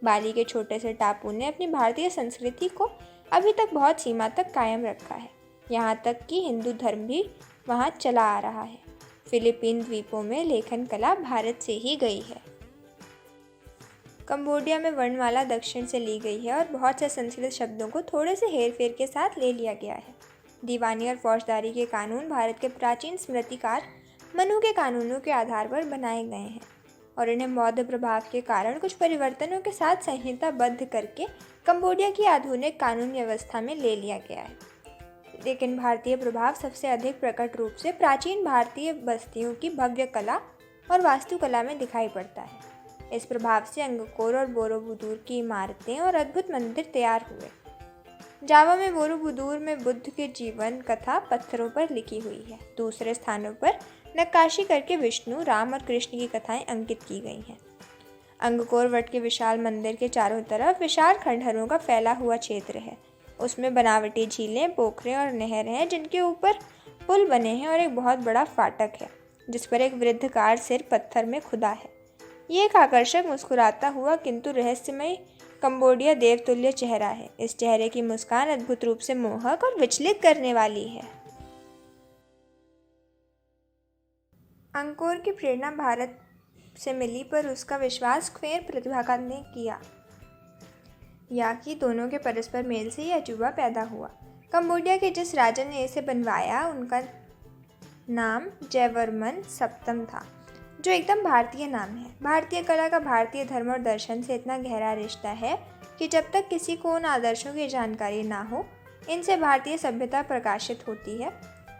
बाली के छोटे से टापू ने अपनी भारतीय संस्कृति को अभी तक बहुत सीमा तक कायम रखा है। यहाँ तक कि हिंदू धर्म भी वहाँ चला आ रहा है। फिलीपीन द्वीपों में लेखन कला भारत से ही गई है। कंबोडिया में वर्णमाला दक्षिण से ली गई है और बहुत से संस्कृत शब्दों को थोड़े से हेरफेर के साथ ले लिया गया है। दीवानी और फौजदारी के कानून भारत के प्राचीन स्मृतिकार मनु के कानूनों के आधार पर बनाए गए हैं और इन्हें बौद्ध प्रभाव के कारण कुछ परिवर्तनों के साथ संहिताबद्ध करके कंबोडिया की आधुनिक कानून व्यवस्था में ले लिया गया है। लेकिन भारतीय प्रभाव सबसे अधिक प्रकट रूप से प्राचीन भारतीय बस्तियों की भव्य कला और वास्तुकला में दिखाई पड़ता है। इस प्रभाव से अंगकोर और बोरोबुदूर की इमारतें और अद्भुत मंदिर तैयार हुए। जावा में बोरोबुदूर में बुद्ध के जीवन कथा पत्थरों पर लिखी हुई है। दूसरे स्थानों पर नक्काशी करके विष्णु, राम और कृष्ण की कथाएं अंकित की गई हैं। अंगकोर वट के विशाल मंदिर के चारों तरफ विशाल खंडहरों का फैला हुआ क्षेत्र है। उसमें बनावटी झीलें, पोखरें और नहर हैं जिनके ऊपर पुल बने हैं और एक बहुत बड़ा फाटक है जिस पर एक वृद्धाकार सिर पत्थर में खुदा है। ये एक आकर्षक मुस्कुराता हुआ किंतु रहस्यमय कंबोडिया देवतुल्य चेहरा है। इस चेहरे की मुस्कान अद्भुत रूप से मोहक और विचलित करने वाली है। अंकोर की प्रेरणा भारत से मिली, पर उसका विश्वास ख्मेर प्रतिभा ने किया या कि दोनों के परस्पर मेल से यह अजूबा पैदा हुआ। कंबोडिया के जिस राजा ने इसे बनवाया उनका नाम जयवर्मन सप्तम था, जो एकदम भारतीय नाम है। भारतीय कला का भारतीय धर्म और दर्शन से इतना गहरा रिश्ता है कि जब तक किसी को उन आदर्शों की जानकारी ना हो, इनसे भारतीय सभ्यता प्रकाशित होती है,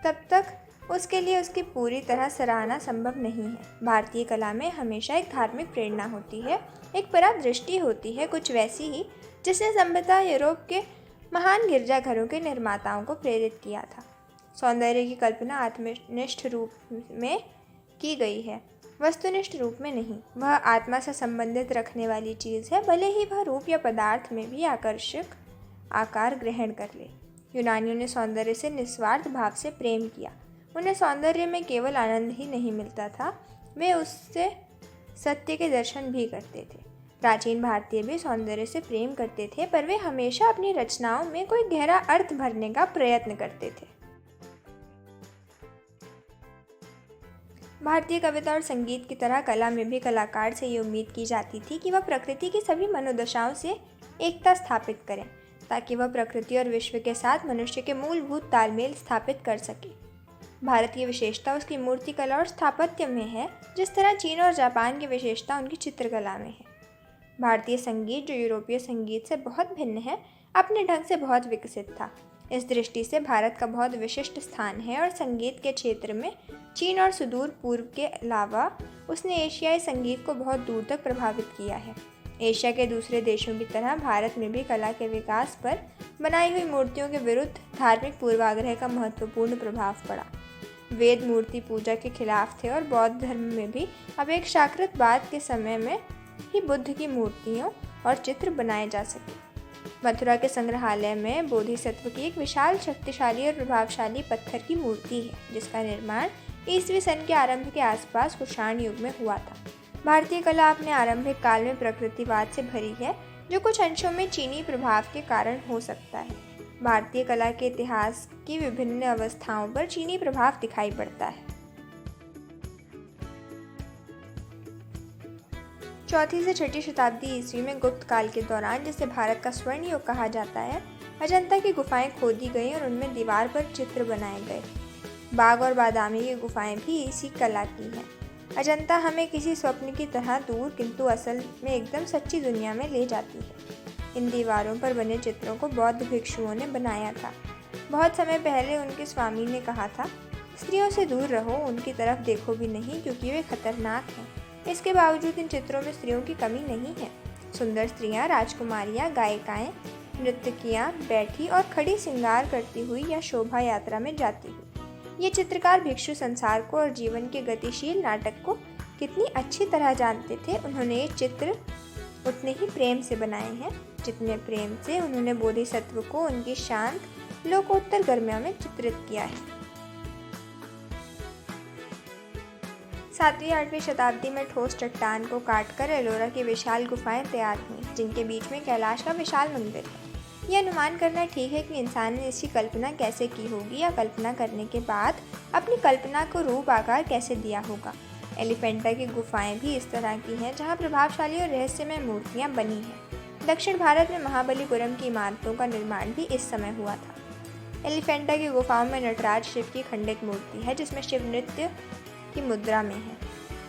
तब तक उसके लिए उसकी पूरी तरह सराहना संभव नहीं है। भारतीय कला में हमेशा एक धार्मिक प्रेरणा होती है, एक परादृष्टि होती है, कुछ वैसी ही जिसने सभ्यता यूरोप के महान गिरजाघरों के निर्माताओं को प्रेरित किया था। सौंदर्य की कल्पना आत्मनिष्ठ रूप में की गई है, वस्तुनिष्ठ रूप में नहीं। वह आत्मा से संबंधित रखने वाली चीज़ है, भले ही वह रूप या पदार्थ में भी आकर्षक आकार ग्रहण कर ले। यूनानियों ने सौंदर्य से निस्वार्थ भाव से प्रेम किया। उन्हें सौंदर्य में केवल आनंद ही नहीं मिलता था, वे उससे सत्य के दर्शन भी करते थे। प्राचीन भारतीय भी सौंदर्य से प्रेम करते थे, पर वे हमेशा अपनी रचनाओं में कोई गहरा अर्थ भरने का प्रयत्न करते थे। भारतीय कविता और संगीत की तरह कला में भी कलाकार से ये उम्मीद की जाती थी कि वह प्रकृति की सभी मनोदशाओं से एकता स्थापित करें, ताकि वह प्रकृति और विश्व के साथ मनुष्य के मूलभूत तालमेल स्थापित कर सके। भारत की विशेषता उसकी मूर्तिकला और स्थापत्य में है, जिस तरह चीन और जापान की विशेषता उनकी चित्रकला में है। भारतीय संगीत, जो यूरोपीय संगीत से बहुत भिन्न है, अपने ढंग से बहुत विकसित था। इस दृष्टि से भारत का बहुत विशिष्ट स्थान है और संगीत के क्षेत्र में चीन और सुदूर पूर्व के अलावा उसने एशियाई संगीत को बहुत दूर तक प्रभावित किया है। एशिया के दूसरे देशों की तरह भारत में भी कला के विकास पर बनाई हुई मूर्तियों के विरुद्ध धार्मिक पूर्वाग्रह का महत्वपूर्ण प्रभाव पड़ा। वेद मूर्ति पूजा के खिलाफ थे और बौद्ध धर्म में भी अपेक्षाकृत बाद के समय में ही बुद्ध की मूर्तियों और चित्र बनाए जा सके। मथुरा के संग्रहालय में बोधिसत्व की एक विशाल, शक्तिशाली और प्रभावशाली पत्थर की मूर्ति है, जिसका निर्माण ईस्वी सन के आरंभ के आसपास कुषाण युग में हुआ था। भारतीय कला अपने आरंभिक काल में प्रकृतिवाद से भरी है, जो कुछ अंशों में चीनी प्रभाव के कारण हो सकता है। भारतीय कला के इतिहास की विभिन्न अवस्थाओं पर चीनी प्रभाव दिखाई पड़ता है। चौथी से छठी शताब्दी ईस्वी में गुप्त काल के दौरान, जिसे भारत का स्वर्ण युग कहा जाता है, अजंता की गुफाएं खोदी गईं और उनमें दीवार पर चित्र बनाए गए। बाग और बादामी की गुफाएं भी इसी कला की हैं। अजंता हमें किसी स्वप्न की तरह दूर किंतु असल में एकदम सच्ची दुनिया में ले जाती है। इन दीवारों पर बने चित्रों को बौद्ध भिक्षुओं ने बनाया था। बहुत समय पहले उनके स्वामी ने कहा था, स्त्रियों से दूर रहो, उनकी तरफ देखो भी नहीं, क्योंकि वे खतरनाक हैं। इसके बावजूद इन चित्रों में स्त्रियों की कमी नहीं है। सुंदर स्त्रियां, राजकुमारियां, गायिकाएं, नर्तकियां बैठी और खड़ी श्रृंगार करती हुई या शोभा यात्रा में जाती हुई। ये चित्रकार भिक्षु संसार को और जीवन के गतिशील नाटक को कितनी अच्छी तरह जानते थे। उन्होंने ये चित्र उतने ही प्रेम से बनाए हैं जितने प्रेम से उन्होंने बोधिसत्व को उनकी शांत लोकोत्तर गर्मिया में चित्रित किया है। 7वीं-8वीं शताब्दी में ठोस चट्टान को काटकर एलोरा की विशाल गुफाएं तैयार हुईं, जिनके बीच में कैलाश का विशाल मंदिर है। यह अनुमान करना ठीक है कि इंसान ने इसकी कल्पना कैसे की होगी या कल्पना करने के बाद अपनी कल्पना को रूप आकार कैसे दिया होगा। एलिफेंटा की गुफाएं भी इस तरह की हैं, जहां प्रभावशाली और रहस्यमय मूर्तियां बनी हैं। दक्षिण भारत में महाबलीपुरम की इमारतों का निर्माण भी इस समय हुआ था। एलिफेंटा की गुफाओं में नटराज शिव की खंडित मूर्ति है, जिसमें शिव नृत्य की मुद्रा में है।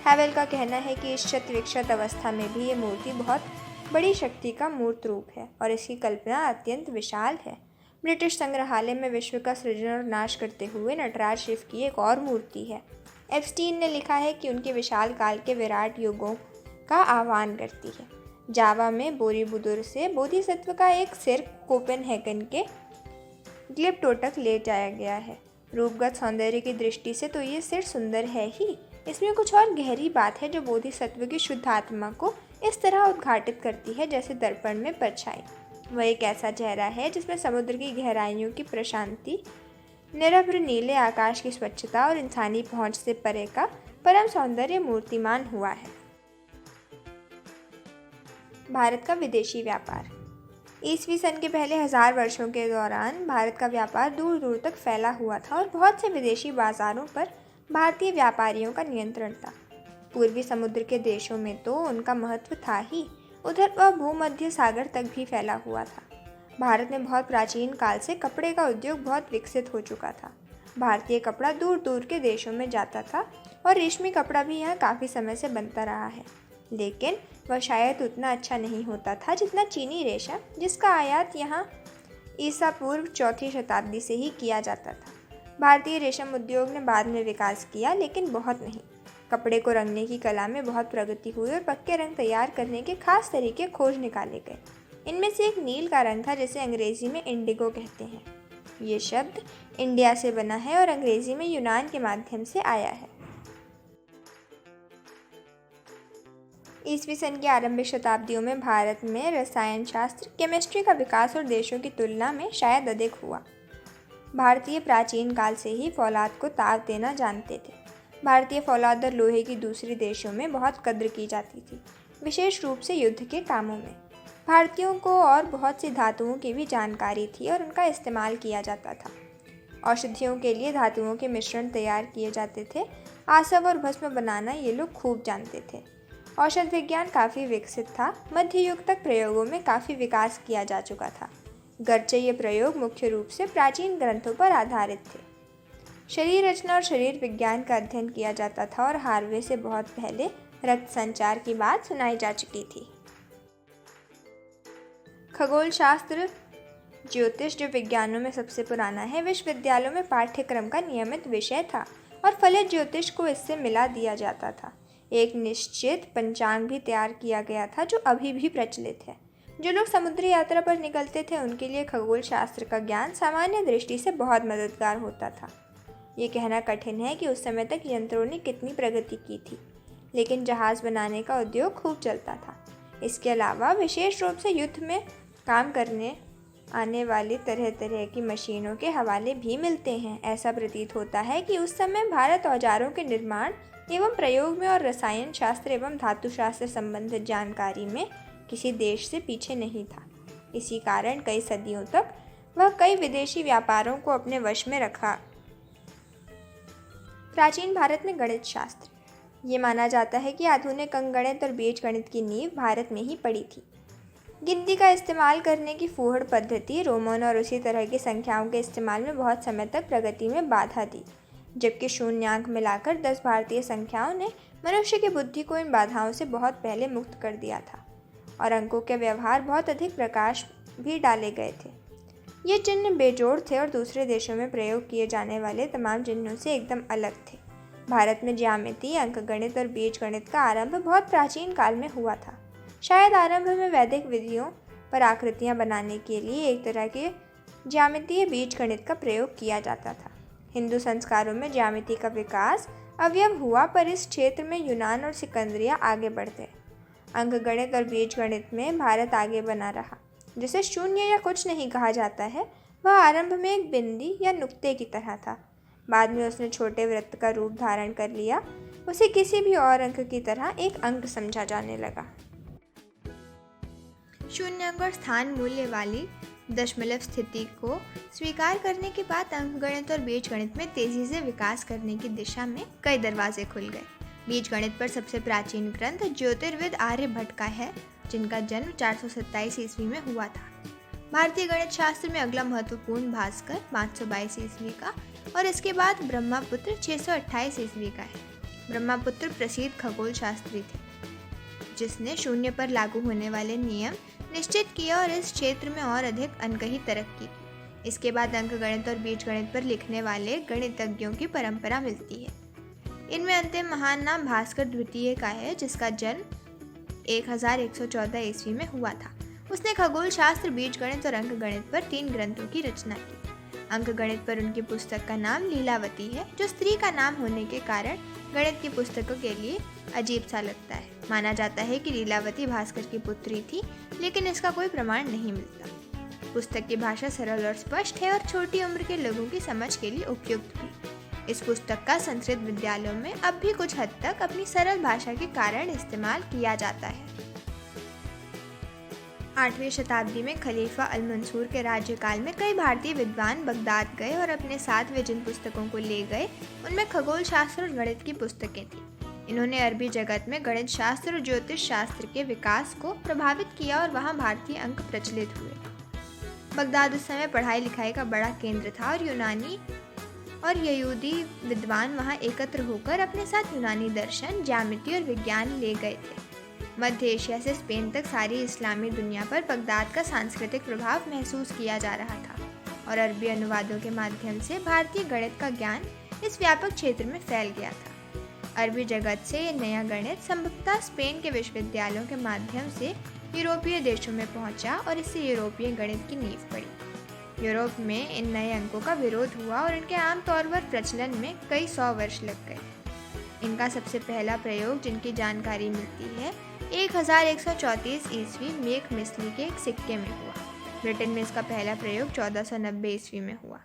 हैवेल का कहना है कि इस शत विक्षत अवस्था में भी ये मूर्ति बहुत बड़ी शक्ति का मूर्त रूप है और इसकी कल्पना अत्यंत विशाल है। ब्रिटिश संग्रहालय में विश्व का सृजन और नाश करते हुए नटराज शिव की एक और मूर्ति है। एप्स्टीन ने लिखा है कि उनके विशाल काल के विराट युगों का आह्वान करती है। जावा में बोरीबुदुर से बोधिसत्व का एक सिर कोपेनहेगन के ग्लिप्टोटक ले जाया गया है। रूपगत सौंदर्य की दृष्टि से तो ये सिर सुंदर है ही, इसमें कुछ और गहरी बात है जो बोधिसत्व की शुद्ध आत्मा को इस तरह उद्घाटित करती है जैसे दर्पण में परछाई। वह एक ऐसा चेहरा है जिसमें समुद्र की गहराइयों की प्रशांति, निरभ्र नीले आकाश की स्वच्छता और इंसानी पहुंच से परे का परम सौंदर्य मूर्तिमान हुआ है। भारत का विदेशी व्यापार। ईस्वी सन के पहले 1000 वर्षों के दौरान भारत का व्यापार दूर दूर तक फैला हुआ था और बहुत से विदेशी बाजारों पर भारतीय व्यापारियों का नियंत्रण था। पूर्वी समुद्र के देशों में तो उनका महत्व था ही, उधर वह भूमध्य सागर तक भी फैला हुआ था। भारत में बहुत प्राचीन काल से कपड़े का उद्योग बहुत विकसित हो चुका था। भारतीय कपड़ा दूर दूर के देशों में जाता था और रेशमी कपड़ा भी यहाँ काफ़ी समय से बनता रहा है, लेकिन वह शायद उतना अच्छा नहीं होता था जितना चीनी रेशम, जिसका आयात यहाँ ईसा पूर्व 4वीं शताब्दी से ही किया जाता था। भारतीय रेशम उद्योग ने बाद में विकास किया, लेकिन बहुत नहीं। कपड़े को रंगने की कला में बहुत प्रगति हुई और पक्के रंग तैयार करने के खास तरीके खोज निकाले गए। इनमें से एक नील का रंग था, जिसे अंग्रेजी में इंडिगो कहते हैं। ये शब्द इंडिया से बना है और अंग्रेजी में यूनान के माध्यम से आया है। ईस्वी सन की आरंभिक शताब्दियों में भारत में रसायन शास्त्र, केमिस्ट्री का विकास और देशों की तुलना में शायद अधिक हुआ। भारतीय प्राचीन काल से ही फौलाद को ताव देना जानते थे। भारतीय फौलाद और लोहे की दूसरे देशों में बहुत कद्र की जाती थी, विशेष रूप से युद्ध के कामों में। भारतीयों को और बहुत सी धातुओं की भी जानकारी थी और उनका इस्तेमाल किया जाता था। औषधियों के लिए धातुओं के मिश्रण तैयार किए जाते थे। आसव और भस्म बनाना ये लोग खूब जानते थे। औषध विज्ञान काफ़ी विकसित था। मध्य युग तक प्रयोगों में काफ़ी विकास किया जा चुका था, गरचे ये प्रयोग मुख्य रूप से प्राचीन ग्रंथों पर आधारित थे। शरीर रचना और शरीर विज्ञान का अध्ययन किया जाता था और हार्वे से बहुत पहले रक्त संचार की बात सुनाई जा चुकी थी। खगोल शास्त्र, ज्योतिष, जो विज्ञानों में सबसे पुराना है, विश्वविद्यालयों में पाठ्यक्रम का नियमित विषय था और फलित ज्योतिष को इससे मिला दिया जाता था। एक निश्चित पंचांग भी तैयार किया गया था जो अभी भी प्रचलित है। जो लोग समुद्री यात्रा पर निकलते थे उनके लिए खगोल शास्त्र का ज्ञान सामान्य दृष्टि से बहुत मददगार होता था। ये कहना कठिन है कि उस समय तक यंत्रों ने कितनी प्रगति की थी, लेकिन जहाज़ बनाने का उद्योग खूब चलता था। इसके अलावा विशेष रूप से युद्ध में काम करने आने वाली तरह तरह की मशीनों के हवाले भी मिलते हैं। ऐसा प्रतीत होता है कि उस समय भारत औजारों के निर्माण एवं प्रयोग में और रसायन शास्त्र एवं धातु शास्त्र संबंधित जानकारी में किसी देश से पीछे नहीं था। इसी कारण कई सदियों तक वह कई विदेशी व्यापारों को अपने वश में रखा। प्राचीन भारत में गणित शास्त्र। ये माना जाता है कि आधुनिक अंकगणित और बीजगणित की नींव भारत में ही पड़ी थी। गिनती का इस्तेमाल करने की फूहड़ पद्धति रोमन और उसी तरह की संख्याओं के इस्तेमाल में बहुत समय तक प्रगति में बाधा दी, जबकि शून्यांक मिलाकर 10 भारतीय संख्याओं ने मनुष्य की बुद्धि को इन बाधाओं से बहुत पहले मुक्त कर दिया था और अंकों के व्यवहार बहुत अधिक प्रकाश भी डाले गए थे। ये चिन्ह बेजोड़ थे और दूसरे देशों में प्रयोग किए जाने वाले तमाम चिन्हों से एकदम अलग थे। भारत में ज्यामिति, अंकगणित और बीजगणित का आरंभ बहुत प्राचीन काल में हुआ था। शायद आरंभ में वैदिक विधियों पर आकृतियाँ बनाने के लिए एक तरह के ज्यामितीय बीजगणित का प्रयोग किया जाता था। हिंदू संस्कारों में ज्यामिति का विकास अवयव हुआ, पर इस क्षेत्र में यूनान और सिकंदरिया आगे बढ़ते। अंकगणित और बीजगणित में भारत आगे बना रहा। जिसे शून्य या कुछ नहीं कहा जाता है, वह आरंभ में एक बिंदी या नुक्ते की तरह था। बाद में उसने छोटे वृत्त का रूप धारण कर लिया। उसे किसी भी और अंक की तरह एक अंक समझा जाने लगा। शून्य अंक और स्थान मूल्य वाली दशमलव स्थिति को स्वीकार करने के बाद अंकगणित और बीजगणित में तेजी से विकास करने की दिशा में कई दरवाजे खुल गए। बीजगणित पर सबसे प्राचीन ग्रंथ ज्योतिर्विद आर्यभट्ट का है, जिनका जन्म 427 ईस्वी में हुआ था। भारतीय गणित शास्त्र में अगला महत्वपूर्ण भास्कर 522 ईस्वी का और इसके बाद ब्रह्मपुत्र 628 ईस्वी का है। ब्रह्मपुत्र प्रसिद्ध खगोल शास्त्री थे, जिसने शून्य पर लागू होने वाले नियम निश्चित किया और इस क्षेत्र में और अधिक अनकही तरक्की की। इसके बाद अंकगणित और बीजगणित पर लिखने वाले गणितज्ञों की परंपरा मिलती है। इनमें अंतिम महान नाम भास्कर द्वितीय का है, जिसका जन्म 1114 ईस्वी में हुआ था। उसने खगोल शास्त्र, बीजगणित और अंकगणित पर 3 ग्रंथों की रचना की। अंकगणित पर उनकी पुस्तक का नाम लीलावती है, जो स्त्री का नाम होने के कारण गणित की पुस्तकों के लिए अजीब सा लगता है। माना जाता है कि लीलावती भास्कर की पुत्री थी, लेकिन इसका कोई प्रमाण नहीं मिलता। पुस्तक की भाषा सरल और स्पष्ट है और छोटी उम्र के लोगों की समझ के लिए उपयुक्त भी। इस पुस्तक का संस्कृत विद्यालयों में अब भी कुछ हद तक अपनी सरल भाषा के कारण इस्तेमाल किया जाता है। 8वीं शताब्दी में खलीफा अल मंसूर के राज्यकाल में कई भारतीय विद्वान बगदाद गए और अपने साथ वे जिन पुस्तकों को ले गए उनमें खगोल शास्त्र और गणित की पुस्तकें थीं। इन्होंने अरबी जगत में गणित शास्त्र और ज्योतिष शास्त्र के विकास को प्रभावित किया और वहाँ भारतीय अंक प्रचलित हुए। बगदाद उस समय पढ़ाई लिखाई का बड़ा केंद्र था और यूनानी और यहूदी विद्वान वहाँ एकत्र होकर अपने साथ यूनानी दर्शन, ज्यामिति और विज्ञान ले गए थे। मध्य एशिया से स्पेन तक सारी इस्लामी दुनिया पर बगदाद का सांस्कृतिक प्रभाव महसूस किया जा रहा था और अरबी अनुवादों के माध्यम से भारतीय गणित का ज्ञान इस व्यापक क्षेत्र में फैल गया था। अरबी जगत से ये नया गणित संभवतः स्पेन के विश्वविद्यालयों के माध्यम से यूरोपीय देशों में पहुंचा और इससे यूरोपीय गणित की नींव पड़ी। यूरोप में इन नए अंकों का विरोध हुआ और इनके आमतौर पर प्रचलन में कई 100 वर्ष लग गए। इनका सबसे पहला प्रयोग जिनकी जानकारी मिलती है 1134 ईस्वी मेघ मिस्ली के एक सिक्के में हुआ। ब्रिटेन में इसका पहला प्रयोग 1490 ईस्वी में हुआ।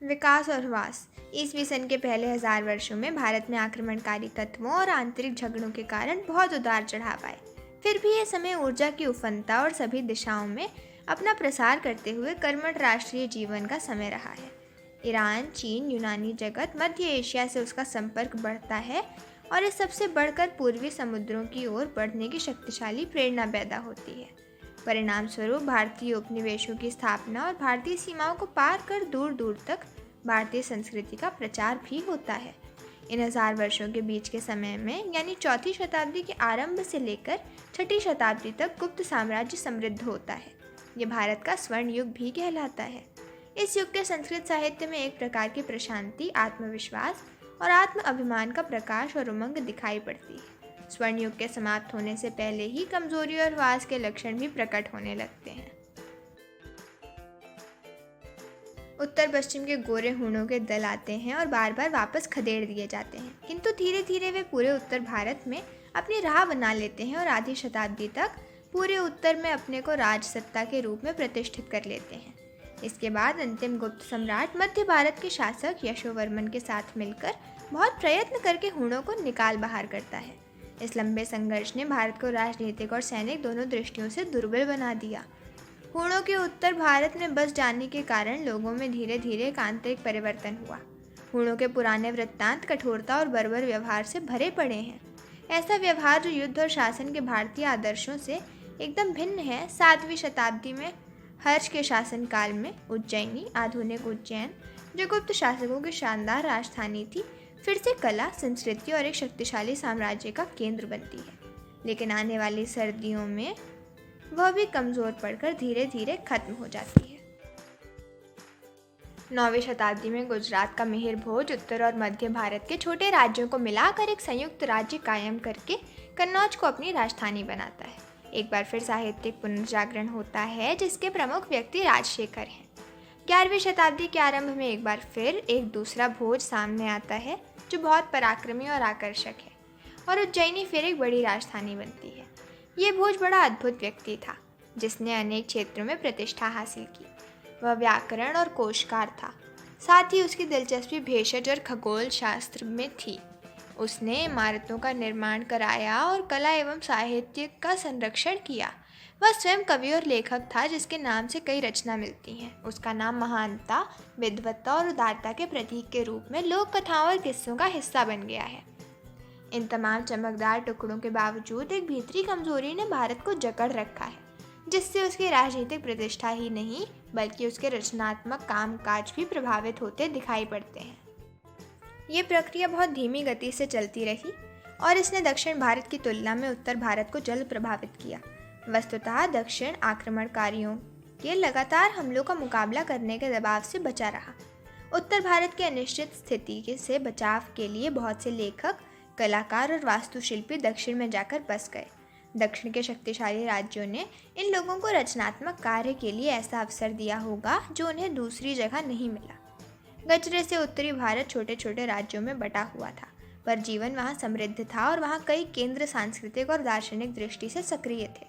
विकास और ह्रास। ईस्वी सन के पहले 1000 वर्षों में भारत में आक्रमणकारी तत्वों और आंतरिक झगड़ों के कारण बहुत उतार चढ़ाव आए। फिर भी ये समय ऊर्जा की उफनता और सभी दिशाओं में अपना प्रसार करते हुए कर्मठ राष्ट्रीय जीवन का समय रहा है। ईरान, चीन, यूनानी जगत, मध्य एशिया से उसका संपर्क बढ़ता है और इस सबसे बढ़कर पूर्वी समुद्रों की ओर बढ़ने की शक्तिशाली प्रेरणा पैदा होती है। परिणाम स्वरूप भारतीय उपनिवेशों की स्थापना और भारतीय सीमाओं को पार कर दूर दूर तक भारतीय संस्कृति का प्रचार भी होता है। इन 1000 वर्षों के बीच के समय में यानी 4वीं शताब्दी के आरंभ से लेकर 6वीं शताब्दी तक गुप्त साम्राज्य समृद्ध होता है। ये भारत का स्वर्ण युग भी कहलाता है। इस युग के संस्कृत साहित्य में एक प्रकार की प्रशांति, आत्मविश्वास और आत्म अभिमान का प्रकाश और उमंग दिखाई पड़ती है। स्वर्ण युग के समाप्त होने से पहले ही कमजोरी और ह्रास के लक्षण भी प्रकट होने लगते हैं। उत्तर पश्चिम के गोरे हूणों के दल आते हैं और बार बार वापस खदेड़ दिए जाते हैं, किंतु धीरे धीरे वे पूरे उत्तर भारत में अपनी राह बना लेते हैं और आधी शताब्दी तक पूरे उत्तर में अपने को राजसत्ता के रूप में प्रतिष्ठित कर लेते हैं। इसके बाद अंतिम गुप्त सम्राट मध्य भारत के शासक यशोवर्मन के साथ मिलकर बहुत प्रयत्न करके हूणों को निकाल बाहर करता है। इस लंबे संघर्ष ने भारत को राजनीतिक और सैनिक दोनों दृष्टियों से दुर्बल बना दिया। हूणों के उत्तर भारत में बस जाने के कारण लोगों में धीरे धीरे एक आंतरिक परिवर्तन हुआ। हूणों के पुराने वृत्तांत कठोरता और बर्बर व्यवहार से भरे पड़े हैं। ऐसा व्यवहार जो युद्ध और शासन के भारतीय आदर्शों से एकदम भिन्न है। 7वीं शताब्दी में हर्ष के शासनकाल में उज्जैनी, आधुनिक उज्जैन, जो गुप्त शासकों की शानदार राजधानी थी, फिर से कला, संस्कृति और एक शक्तिशाली साम्राज्य का केंद्र बनती है। लेकिन आने वाली सर्दियों में वह भी कमज़ोर पड़कर धीरे धीरे खत्म हो जाती है। 9वीं शताब्दी में गुजरात का मिहिर भोज उत्तर और मध्य भारत के छोटे राज्यों को मिलाकर एक संयुक्त राज्य कायम करके कन्नौज को अपनी राजधानी बनाता है। एक बार फिर साहित्यिक पुनर्जागरण होता है जिसके प्रमुख व्यक्ति राजशेखर हैं। 11वीं शताब्दी के आरंभ में एक बार फिर एक दूसरा भोज सामने आता है जो बहुत पराक्रमी और आकर्षक है और उज्जैनी फिर एक बड़ी राजधानी बनती है। ये भोज बड़ा अद्भुत व्यक्ति था जिसने अनेक क्षेत्रों में प्रतिष्ठा हासिल की। वह व्याकरण और कोशकार था, साथ ही उसकी दिलचस्पी भेषज और खगोल शास्त्र में थी। उसने इमारतों का निर्माण कराया और कला एवं साहित्य का संरक्षण किया। वह स्वयं कवि और लेखक था जिसके नाम से कई रचना मिलती हैं। उसका नाम महानता, विद्वत्ता और उदारता के प्रतीक के रूप में लोक कथाओं और किस्सों का हिस्सा बन गया है। इन तमाम चमकदार टुकड़ों के बावजूद एक भीतरी कमजोरी ने भारत को जकड़ रखा है, जिससे उसकी राजनीतिक प्रतिष्ठा ही नहीं बल्कि उसके रचनात्मक कामकाज भी प्रभावित होते दिखाई पड़ते हैं। ये प्रक्रिया बहुत धीमी गति से चलती रही और इसने दक्षिण भारत की तुलना में उत्तर भारत को जल्द प्रभावित किया। वस्तुतः दक्षिण आक्रमणकारियों के लगातार हमलों का मुकाबला करने के दबाव से बचा रहा। उत्तर भारत की अनिश्चित स्थिति से बचाव के लिए बहुत से लेखक, कलाकार और वास्तुशिल्पी दक्षिण में जाकर बस गए। दक्षिण के शक्तिशाली राज्यों ने इन लोगों को रचनात्मक कार्य के लिए ऐसा अवसर दिया होगा जो उन्हें दूसरी जगह नहीं मिला। गजरे से उत्तरी भारत छोटे छोटे राज्यों में बटा हुआ था। पर जीवन वहाँ समृद्ध था और वहाँ कई केंद्र सांस्कृतिक और दार्शनिक दृष्टि से सक्रिय थे।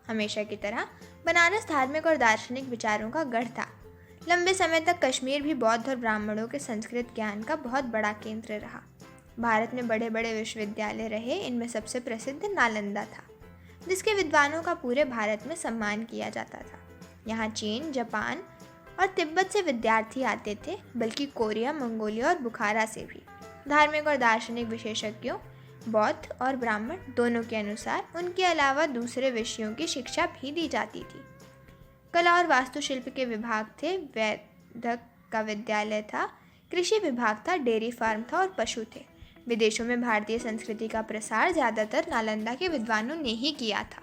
हमेशा की तरह बनारस धार्मिक और दार्शनिक विचारों का गढ़ था। लंबे समय तक कश्मीर भी बौद्ध और ब्राह्मणों के संस्कृत ज्ञान का बहुत बड़ा केंद्र रहा। भारत में बड़े बड़े विश्वविद्यालय रहे, इनमें सबसे प्रसिद्ध नालंदा था, जिसके विद्वानों का पूरे भारत में सम्मान किया जाता था। यहाँ चीन, जापान और तिब्बत से विद्यार्थी आते थे, बल्कि कोरिया, मंगोलिया और बुखारा से भी। धार्मिक और दार्शनिक विशेषज्ञों, बौद्ध और ब्राह्मण दोनों के अनुसार उनके अलावा दूसरे विषयों की शिक्षा भी दी जाती थी। कला और वास्तुशिल्प के विभाग थे, वैद्यक का विद्यालय था, कृषि विभाग था, डेयरी फार्म था और पशु थे। विदेशों में भारतीय संस्कृति का प्रसार ज़्यादातर नालंदा के विद्वानों ने ही किया था।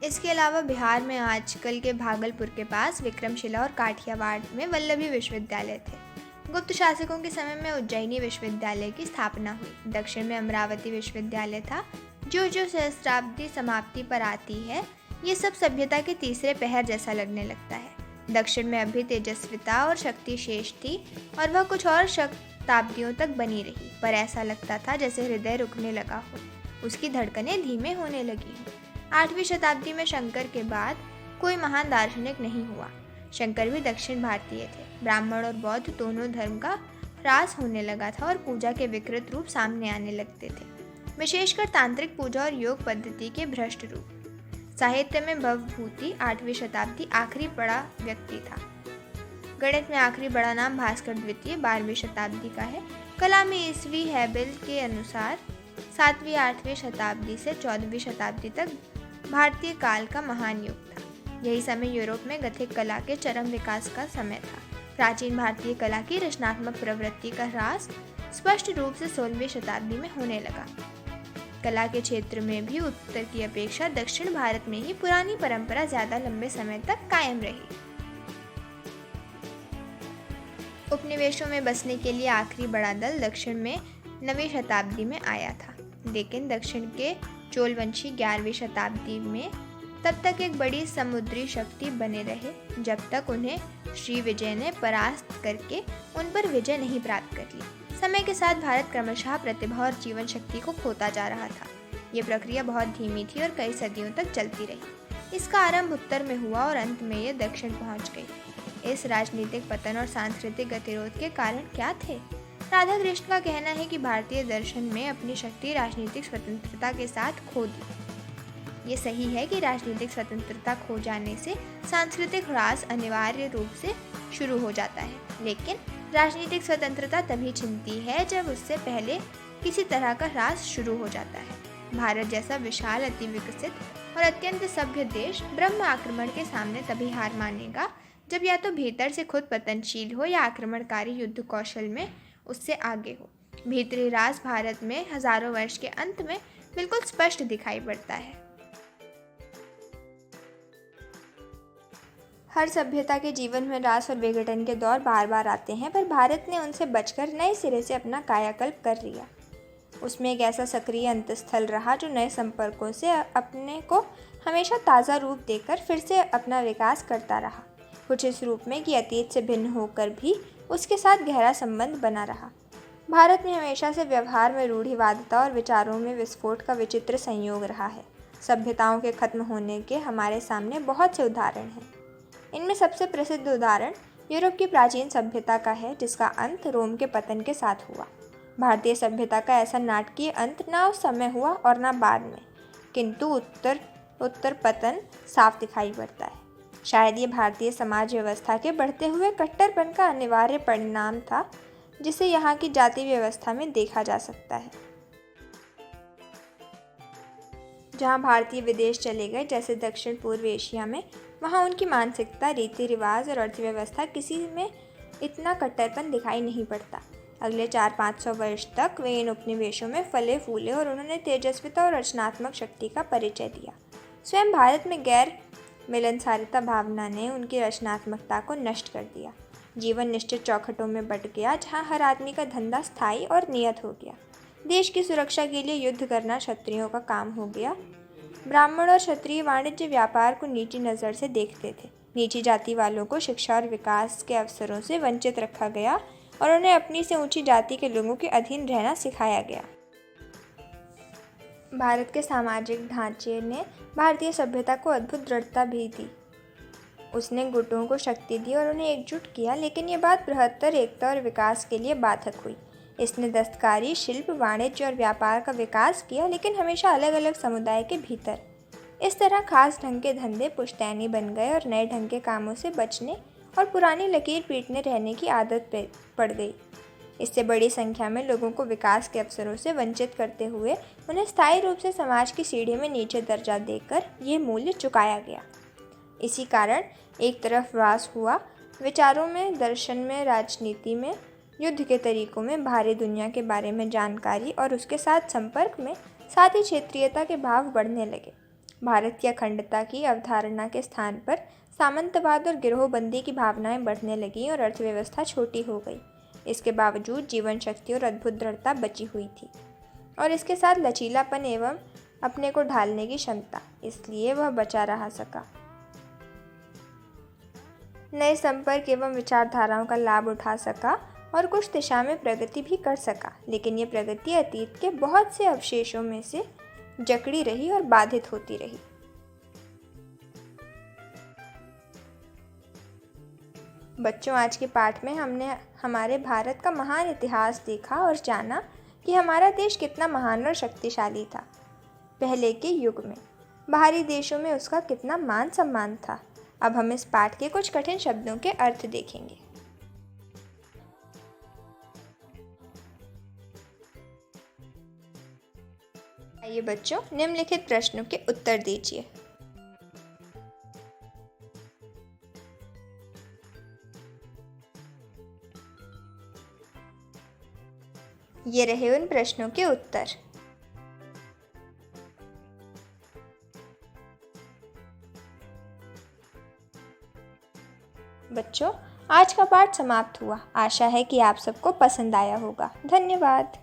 इसके अलावा बिहार में आजकल के भागलपुर के पास विक्रमशिला और काठियावाड़ में वल्लभी विश्वविद्यालय थे। गुप्त शासकों के समय में उज्जैनी विश्वविद्यालय की स्थापना हुई। दक्षिण में अमरावती विश्वविद्यालय था, जो सहस्त्राब्दी समाप्ति पर आती है। ये सब सभ्यता के तीसरे पहर जैसा लगने लगता है। दक्षिण में अभी तेजस्विता और शक्ति शेष थी और वह कुछ और शताब्दियों तक बनी रही, पर ऐसा लगता था जैसे हृदय रुकने लगा हो, उसकी धड़कनें धीमे होने लगी हो। 8वीं शताब्दी में शंकर के बाद कोई महान दार्शनिक नहीं हुआ। शंकर भी दक्षिण भारतीय थे। ब्राह्मण और बौद्ध दोनों धर्म का ह्रास होने लगा था और पूजा के विकृत रूप सामने आने लगते थे, विशेषकर तांत्रिक पूजा और योग पद्धति के भ्रष्ट रूप। साहित्य में भवभूति 8वीं शताब्दी आखिरी बड़ा व्यक्ति था। गणित में आखिरी बड़ा नाम भास्कर द्वितीय 12वीं शताब्दी का है। कला में ईसवी हैबेल के अनुसार 7वीं 8वीं शताब्दी से 14वीं शताब्दी तक भारतीय काल का महान युग था। यही समय यूरोप में गथिक कला के चरम विकास का समय था। प्राचीन भारतीय कला की रचनात्मक प्रवृत्ति का ह्रास स्पष्ट रूप से 16वीं शताब्दी में होने लगा। कला के क्षेत्र में भी उत्तर की अपेक्षा दक्षिण भारत में ही पुरानी परंपरा ज्यादा लंबे समय तक कायम रही। उपनिवेशों में बसने के लिए आखिरी बड़ा दल दक्षिण में 9वीं शताब्दी में आया था, लेकिन दक्षिण के चोलवंशी 11वीं शताब्दी में तब तक एक बड़ी समुद्री शक्ति बने रहे, जब तक उन्हें श्री विजय ने परास्त करके उन पर विजय नहीं प्राप्त कर ली। समय के साथ भारत क्रमशः प्रतिभा और जीवन शक्ति को खोता जा रहा था। ये प्रक्रिया बहुत धीमी थी और कई सदियों तक चलती रही। इसका आरंभ उत्तर में हुआ और अंत में ये दक्षिण पहुंच गई। इस राजनीतिक पतन और सांस्कृतिक गतिरोध के कारण क्या थे? राधा कृष्ण का कहना है कि भारतीय दर्शन में अपनी शक्ति राजनीतिक स्वतंत्रता के साथ खो दी। ये सही है कि राजनीतिक स्वतंत्रता खो जाने से सांस्कृतिक ह्रास अनिवार्य रूप से शुरू हो जाता है, लेकिन राजनीतिक स्वतंत्रता तभी छिनती है जब उससे पहले किसी तरह का ह्रास शुरू हो जाता है। भारत जैसा विशाल, अति विकसित और अत्यंत सभ्य देश ब्रह्म आक्रमण के सामने तभी हार मानेगा जब या तो भीतर से खुद पतनशील हो या आक्रमणकारी युद्ध कौशल में उससे आगे हो। भीतरी राज भारत में हजारों वर्ष के अंत में बिल्कुल स्पष्ट दिखाई पड़ता है। हर सभ्यता के जीवन में ह्रास और विघटन के दौर बार बार आते हैं, पर भारत ने उनसे बचकर नए सिरे से अपना कायाकल्प कर लिया। उसमें एक ऐसा सक्रिय अंतस्थल रहा जो नए संपर्कों से अपने को हमेशा ताज़ा रूप देकर फिर से अपना विकास करता रहा, कुछ इस रूप में कि अतीत से भिन्न होकर भी उसके साथ गहरा संबंध बना रहा। भारत में हमेशा से व्यवहार में रूढ़िवादिता और विचारों में विस्फोट का विचित्र संयोग रहा है। सभ्यताओं के खत्म होने के हमारे सामने बहुत से उदाहरण हैं। इनमें सबसे प्रसिद्ध उदाहरण यूरोप की प्राचीन सभ्यता का है, जिसका अंत रोम के पतन के साथ हुआ। भारतीय सभ्यता का ऐसा नाटकीय अंत ना उस समय हुआ और ना बाद में, किंतु उत्तर पतन साफ दिखाई पड़ता है। शायद ये भारतीय समाज व्यवस्था के बढ़ते हुए कट्टरपन का अनिवार्य परिणाम था, जिसे यहाँ की जाति व्यवस्था में देखा जा सकता है। जहाँ भारतीय विदेश चले गए, जैसे दक्षिण पूर्व एशिया में, वहाँ उनकी मानसिकता, रीति रिवाज और अर्थव्यवस्था किसी में इतना कट्टरपन दिखाई नहीं पड़ता। अगले 400-500 वर्ष तक वे इन उपनिवेशों में फले फूले और उन्होंने तेजस्विता और रचनात्मक शक्ति का परिचय दिया। स्वयं भारत में गैर मिलनसारिता भावना ने उनकी रचनात्मकता को नष्ट कर दिया। जीवन निश्चित चौखटों में बंट गया, जहाँ हर आदमी का धंधा स्थायी और नियत हो गया। देश की सुरक्षा के लिए युद्ध करना क्षत्रियों का काम हो गया। ब्राह्मण और क्षत्रिय वाणिज्य व्यापार को नीची नज़र से देखते थे। नीची जाति वालों को शिक्षा और विकास के अवसरों से वंचित रखा गया और उन्हें अपनी से ऊंची जाति के लोगों के अधीन रहना सिखाया गया। भारत के सामाजिक ढांचे ने भारतीय सभ्यता को अद्भुत दृढ़ता भी दी। उसने गुटों को शक्ति दी और उन्हें एकजुट किया, लेकिन ये बात बृहत्तर एकता और विकास के लिए बाधक हुई। इसने दस्तकारी, शिल्प, वाणिज्य और व्यापार का विकास किया, लेकिन हमेशा अलग अलग समुदाय के भीतर। इस तरह खास ढंग के धंधे पुश्तैनी बन गए और नए ढंग के कामों से बचने और पुरानी लकीर पीटने रहने की आदत पड़ गई। इससे बड़ी संख्या में लोगों को विकास के अवसरों से वंचित करते हुए उन्हें स्थायी रूप से समाज की सीढ़ी में नीचे दर्जा देकर ये मूल्य चुकाया गया। इसी कारण एक तरफ ह्रास हुआ विचारों में, दर्शन में, राजनीति में, युद्ध के तरीकों में, बाहरी दुनिया के बारे में जानकारी और उसके साथ संपर्क में, साथ ही क्षेत्रीयता के भाव बढ़ने लगे। भारत की अखंडता की अवधारणा के स्थान पर सामंतवाद और गिरोहबंदी की भावनाएं बढ़ने लगीं और अर्थव्यवस्था छोटी हो गई। इसके बावजूद जीवन शक्ति और अद्भुत दृढ़ता बची हुई थी और इसके साथ लचीलापन एवं अपने को ढालने की क्षमता, इसलिए वह बचा रह सका। नए संपर्क एवं विचारधाराओं का लाभ उठा सका और कुछ दिशा में प्रगति भी कर सका, लेकिन ये प्रगति अतीत के बहुत से अवशेषों में से जकड़ी रही और बाधित होती रही। बच्चों, आज के पाठ में हमने हमारे भारत का महान इतिहास देखा और जाना कि हमारा देश कितना महान और शक्तिशाली था। पहले के युग में बाहरी देशों में उसका कितना मान सम्मान था। अब हम इस पाठ के कुछ कठिन शब्दों के अर्थ देखेंगे। आइए बच्चों, निम्नलिखित प्रश्नों के उत्तर दीजिए। ये रहे उन प्रश्नों के उत्तर। बच्चों, आज का पाठ समाप्त हुआ। आशा है कि आप सबको पसंद आया होगा। धन्यवाद।